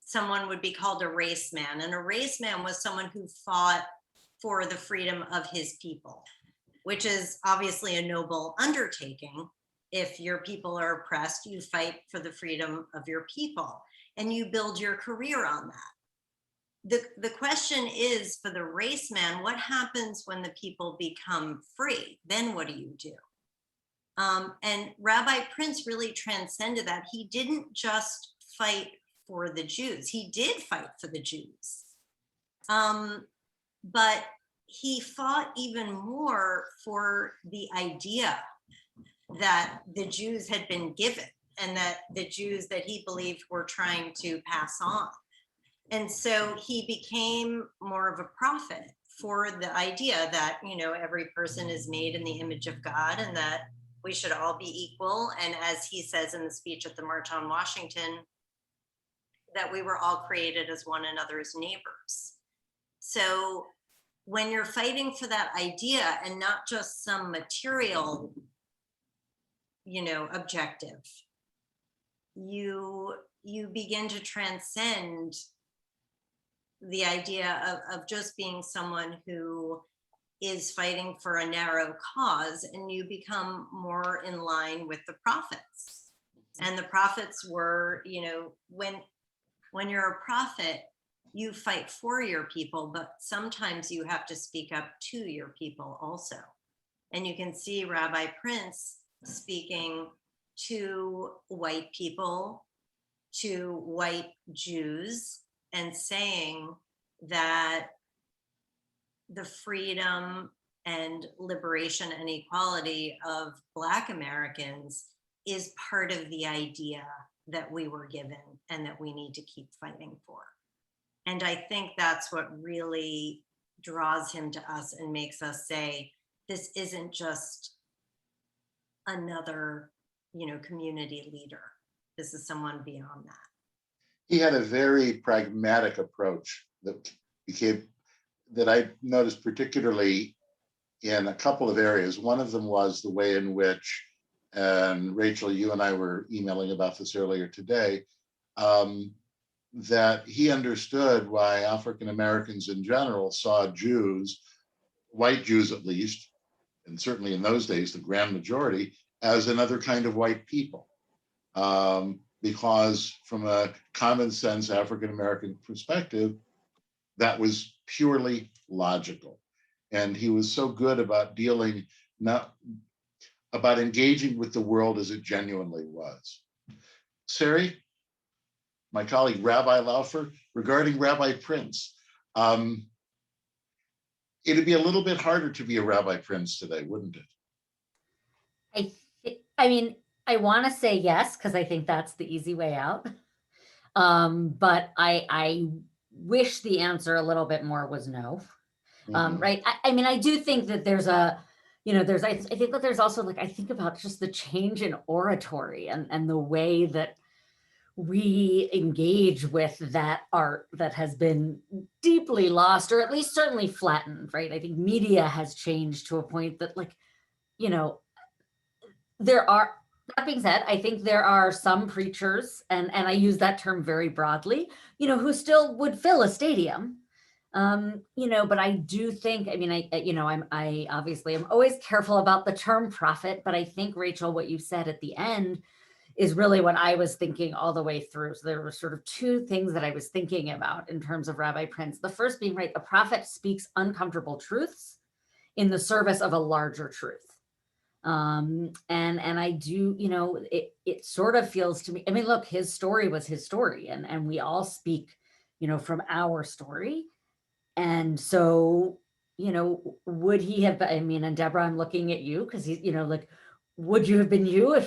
someone would be called a race man. And a race man was someone who fought for the freedom of his people, which is obviously a noble undertaking. If your people are oppressed, you fight for the freedom of your people and you build your career on that. The question is, for the race man, what happens when the people become free? Then what do you do? And Rabbi Prinz really transcended that. He didn't just fight for the Jews. He did fight for the Jews. But he fought even more for the idea that the Jews had been given and that the Jews that he believed were trying to pass on. And so he became more of a prophet for the idea that, every person is made in the image of God and that we should all be equal. And as he says in the speech at the March on Washington, that we were all created as one another's neighbors. So when you're fighting for that idea and not just some material, objective, you begin to transcend the idea of just being someone who is fighting for a narrow cause, and you become more in line with the prophets. And the prophets were, when you're a prophet, you fight for your people, but sometimes you have to speak up to your people also. And you can see Rabbi Prinz speaking to white people, to white Jews, and saying that the freedom and liberation and equality of Black Americans is part of the idea that we were given and that we need to keep fighting for. And I think that's what really draws him to us and makes us say, this isn't just another, community leader. This is someone beyond that.
He had a very pragmatic approach that I noticed particularly in a couple of areas. One of them was the way in which, and Rachel, you and I were emailing about this earlier today, that he understood why African Americans in general saw Jews, white Jews at least, and certainly in those days, the grand majority, as another kind of white people. Because from a common sense African-American perspective, that was purely logical. And he was so good about about engaging with the world as it genuinely was. Sari, my colleague, Rabbi LAJFF, regarding Rabbi Prinz, it'd be a little bit harder to be a Rabbi Prinz today, wouldn't it?
I mean, I want to say yes, because I think that's the easy way out. But I wish the answer a little bit more was no. Right. I mean, I do think that there's I think that there's also, like, I think about just the change in oratory and the way that we engage with that art that has been deeply lost, or at least certainly flattened, right? I think media has changed to a point that, like, that being said, I think there are some preachers, and I use that term very broadly, who still would fill a stadium. But I do think, I mean, I obviously am always careful about the term prophet, but I think, Rachel, what you said at the end is really what I was thinking all the way through. So there were sort of two things that I was thinking about in terms of Rabbi Prinz. The first being, right, a prophet speaks uncomfortable truths in the service of a larger truth. And I do, it sort of feels to me, I mean, look, his story was his story, and we all speak, from our story. And so, would he have, I mean, and Deborah, I'm looking at you because he's, like, would you have been you if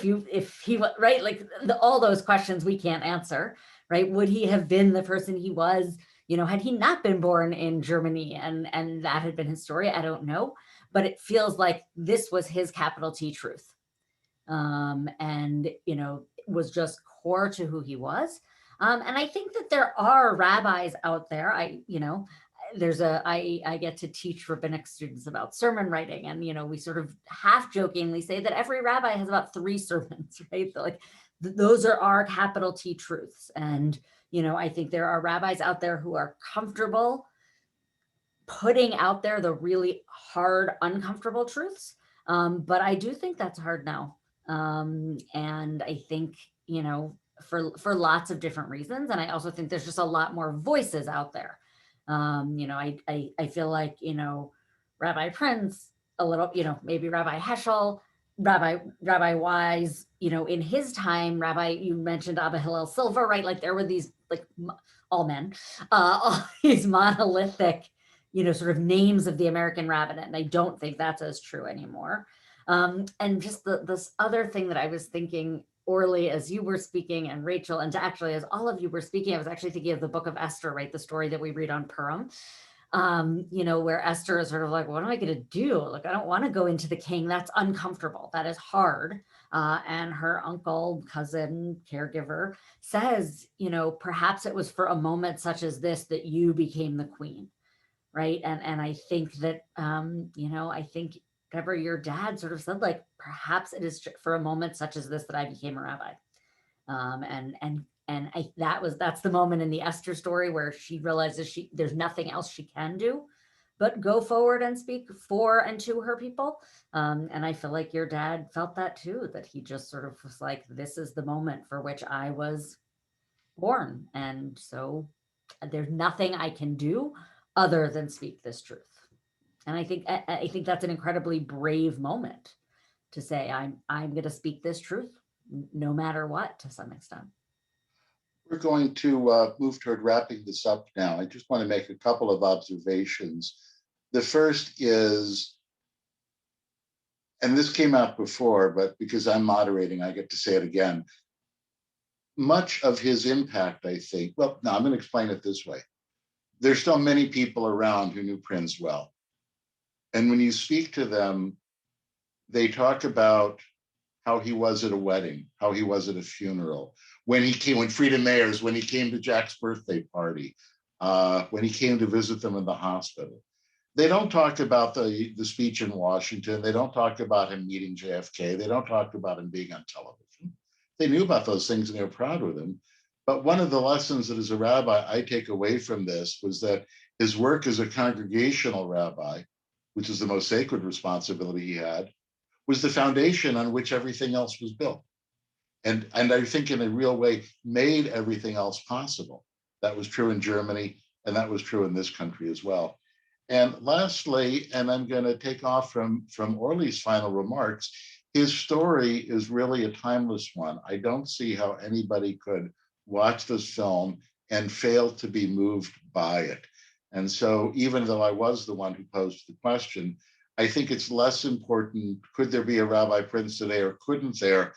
he was, right? Like, all those questions we can't answer, right? Would he have been the person he was, had he not been born in Germany and that had been his story? I don't know. But it feels like this was his capital T truth. And, was just core to who he was. And I think that there are rabbis out there. I get to teach rabbinic students about sermon writing. And, we sort of half jokingly say that every rabbi has about 3 sermons, right? So, like, those are our capital T truths. And, I think there are rabbis out there who are comfortable putting out there the really hard, uncomfortable truths. But I do think that's hard now. And I think, for lots of different reasons. And I also think there's just a lot more voices out there. I feel like, Rabbi Prinz, a little, maybe Rabbi Heschel, Rabbi Wise, in his time, you mentioned Abba Hillel Silver, right? Like, there were these, like, all men, all these monolithic, sort of names of the American rabbinate. And I don't think that's as true anymore. And just this other thing that I was thinking, Orly, as you were speaking, and Rachel, and actually as all of you were speaking, I was actually thinking of the book of Esther, right? The story that we read on Purim, where Esther is sort of like, what am I going to do? Like, I don't want to go into the king. That's uncomfortable. That is hard. And her uncle, cousin, caregiver says, perhaps it was for a moment such as this that you became the queen. Right. And I think that, I think, Deborah, your dad sort of said, like, perhaps it is for a moment such as this that I became a rabbi. That's the moment in the Esther story where she realizes there's nothing else she can do but go forward and speak for and to her people. And I feel like your dad felt that too, that he just sort of was like, this is the moment for which I was born. And so there's nothing I can do other than speak this truth. And I think that's an incredibly brave moment to say, I'm going to speak this truth, no matter what, to some extent.
We're going to move toward wrapping this up now. I just want to make a couple of observations. The first is, and this came out before, but because I'm moderating, I get to say it again. Much of his impact, I think, well, no, I'm going to explain it this way. There's still many people around who knew Prinz well. And when you speak to them, they talk about how he was at a wedding, how he was at a funeral, when Frida Mayers, when he came to Jack's birthday party, when he came to visit them in the hospital. They don't talk about the speech in Washington. They don't talk about him meeting JFK. They don't talk about him being on television. They knew about those things and they were proud of him. But one of the lessons that as a rabbi I take away from this was that his work as a congregational rabbi, which is the most sacred responsibility he had, was the foundation on which everything else was built. And I think in a real way made everything else possible. That was true in Germany, and that was true in this country as well. And lastly, and I'm going to take off from Orly's final remarks, his story is really a timeless one. I don't see how anybody could watch this film and fail to be moved by it. And so even though I was the one who posed the question, I think it's less important, could there be a Rabbi Prinz today or couldn't there?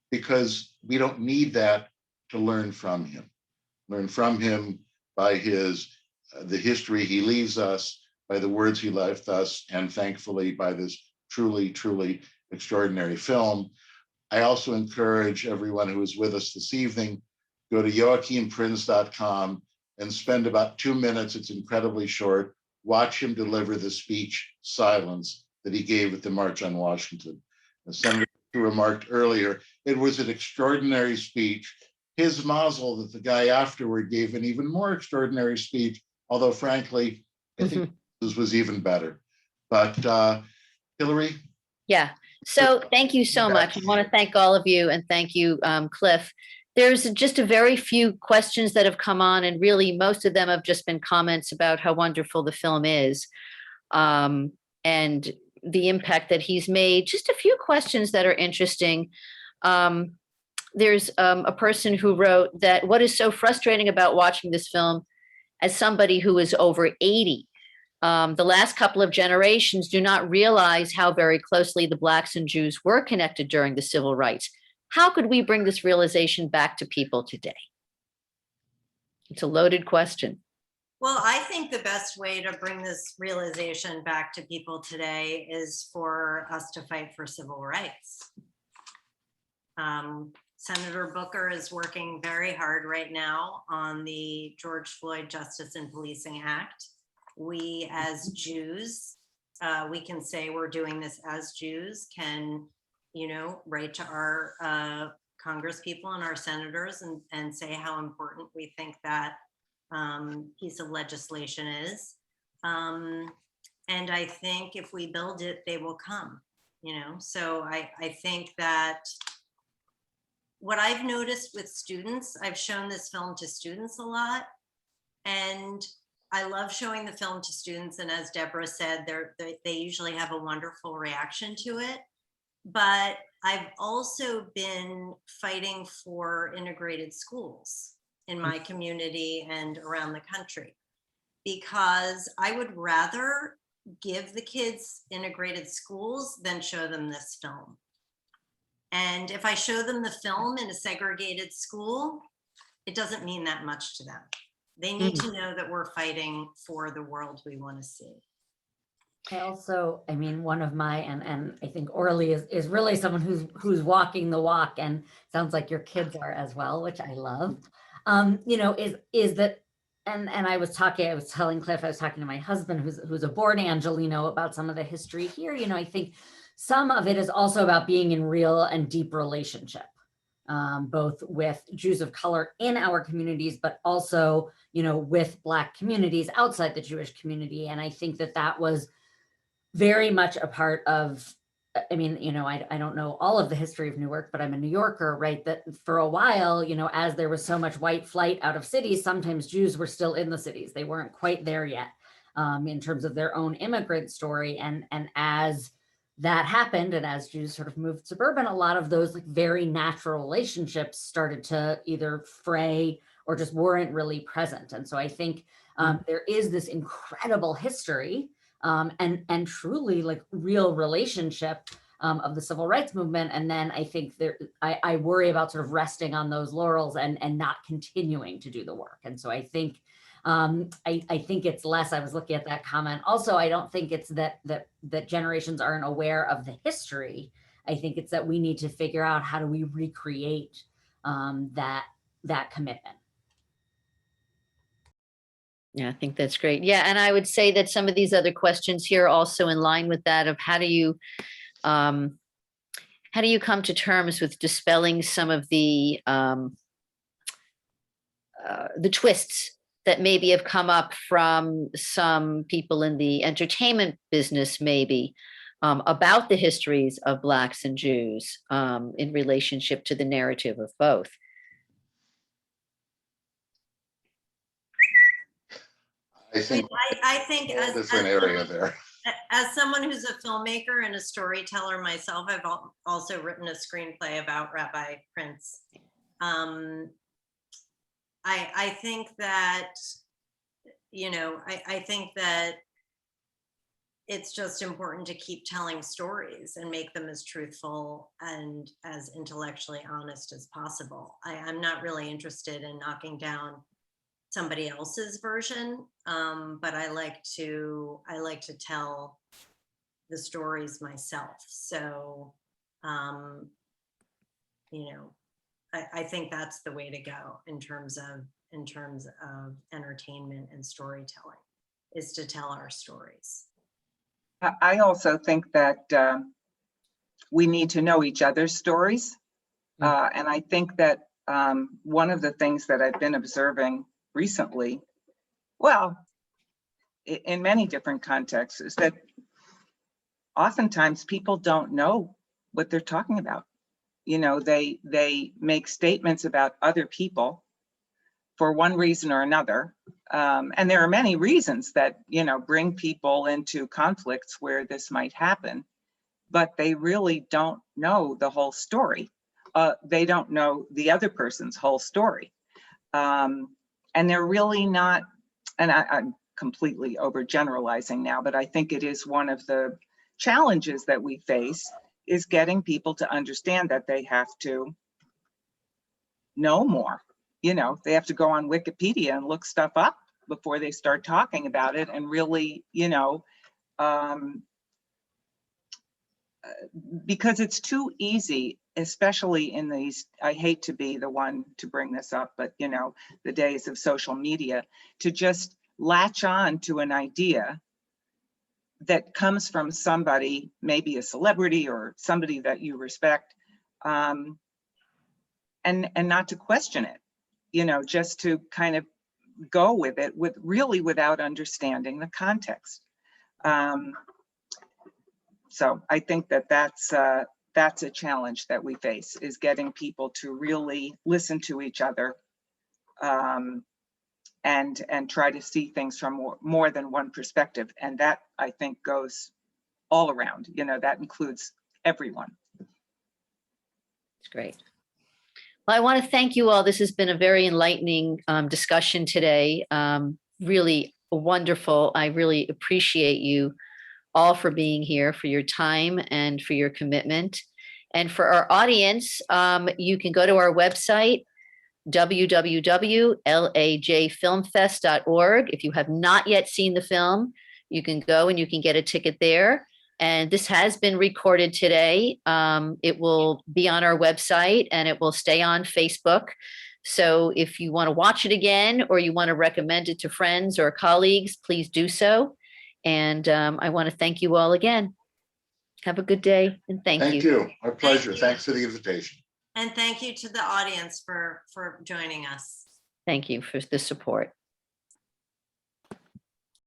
Because we don't need that to learn from him. Learn from him by the history he leaves us, by the words he left us, and thankfully by this truly, truly extraordinary film. I also encourage everyone who is with us this evening, go to joachimprinz.com and spend about 2 minutes, it's incredibly short, watch him deliver the speech, Silence, that he gave at the March on Washington. As Senator remarked earlier, it was an extraordinary speech. His mazel that the guy afterward gave an even more extraordinary speech, although frankly, I think this was even better. But Hillary?
Yeah. So thank you so much. I want to thank all of you, and thank you, Cliff. There's just a very few questions that have come on, and really most of them have just been comments about how wonderful the film is, and the impact that he's made. Just a few questions that are interesting. There's a person who wrote that what is so frustrating about watching this film as somebody who is over 80. The last couple of generations do not realize how very closely the Blacks and Jews were connected during the civil rights. How could we bring this realization back to people today? It's a loaded question.
Well, I think the best way to bring this realization back to people today is for us to fight for civil rights. Senator Booker is working very hard right now on the George Floyd Justice and Policing Act. We as Jews, we can say we're doing this as Jews, can, write to our congresspeople and our senators and say how important we think that piece of legislation is. And I think if we build it, they will come, So I think that what I've noticed with students, I've shown this film to students a lot, and I love showing the film to students. And as Deborah said, they usually have a wonderful reaction to it. But I've also been fighting for integrated schools in my community and around the country, because I would rather give the kids integrated schools than show them this film. And if I show them the film in a segregated school, it doesn't mean that much to them. They need to know that we're fighting for the world we want to see.
I also, one of my, and I think Orly is really someone who's walking the walk, and sounds like your kids are as well, which I love, is that, and I was telling Cliff, I was talking to my husband who's a born Angelino about some of the history here. I think some of it is also about being in real and deep relationship, both with Jews of color in our communities, but also, with Black communities outside the Jewish community. And I think that was very much a part of, I don't know all of the history of Newark, but I'm a New Yorker, right? That for a while, as there was so much white flight out of cities, sometimes Jews were still in the cities. They weren't quite there yet in terms of their own immigrant story. And as that happened, and as Jews sort of moved suburban, a lot of those very natural relationships started to either fray or just weren't really present. And so I think there is this incredible history and truly real relationship of the civil rights movement. And then I think I worry about sort of resting on those laurels and not continuing to do the work. And so I think I think it's less, I was looking at that comment. Also, I don't think it's that generations aren't aware of the history. I think it's that we need to figure out how do we recreate that commitment.
Yeah, I think that's great. Yeah, and I would say that some of these other questions here are also in line with that of how do you come to terms with dispelling some of the twists that maybe have come up from some people in the entertainment business, maybe, about the histories of Blacks and Jews in relationship to the narrative of both.
I think
I think
that's an area there.
as someone who's a filmmaker and a storyteller myself, I've also written a screenplay about Rabbi Prinz. I think that, I think that it's just important to keep telling stories and make them as truthful and as intellectually honest as possible. I'm not really interested in knocking down somebody else's version, but I like to tell the stories myself. So, I think that's the way to go in terms of entertainment and storytelling, is to tell our stories.
I also think that we need to know each other's stories. And I think that one of the things that I've been observing recently, well, in many different contexts, is that oftentimes people don't know what they're talking about. They make statements about other people for one reason or another. And there are many reasons that, bring people into conflicts where this might happen, but they really don't know the whole story. They don't know the other person's whole story. And they're really not, and I'm completely overgeneralizing now, but I think it is one of the challenges that we face, is getting people to understand that they have to know more. They have to go on Wikipedia and look stuff up before they start talking about it, and really, because it's too easy, especially in these, I hate to be the one to bring this up, but the days of social media, to just latch on to an idea that comes from somebody, maybe a celebrity or somebody that you respect, and not to question it, just to kind of go with it without understanding the context. So I think that that's a challenge that we face, is getting people to really listen to each other, and try to see things from more than one perspective. And that, I think, goes all around, that includes everyone.
It's great. Well, I want to thank you all. This has been a very enlightening discussion today. Really wonderful. I really appreciate you all for being here, for your time and for your commitment. And for our audience, you can go to our website, www.lajfilmfest.org. If you have not yet seen the film, you can go and you can get a ticket there. And this has been recorded today. It will be on our website and it will stay on Facebook. So if you want to watch it again, or you want to recommend it to friends or colleagues, please do so. And I want to thank you all again. Have a good day, and thank you.
Thank you. Our pleasure.
Thank you.
Thanks for the invitation.
And thank you to the audience for joining us.
Thank you for the support.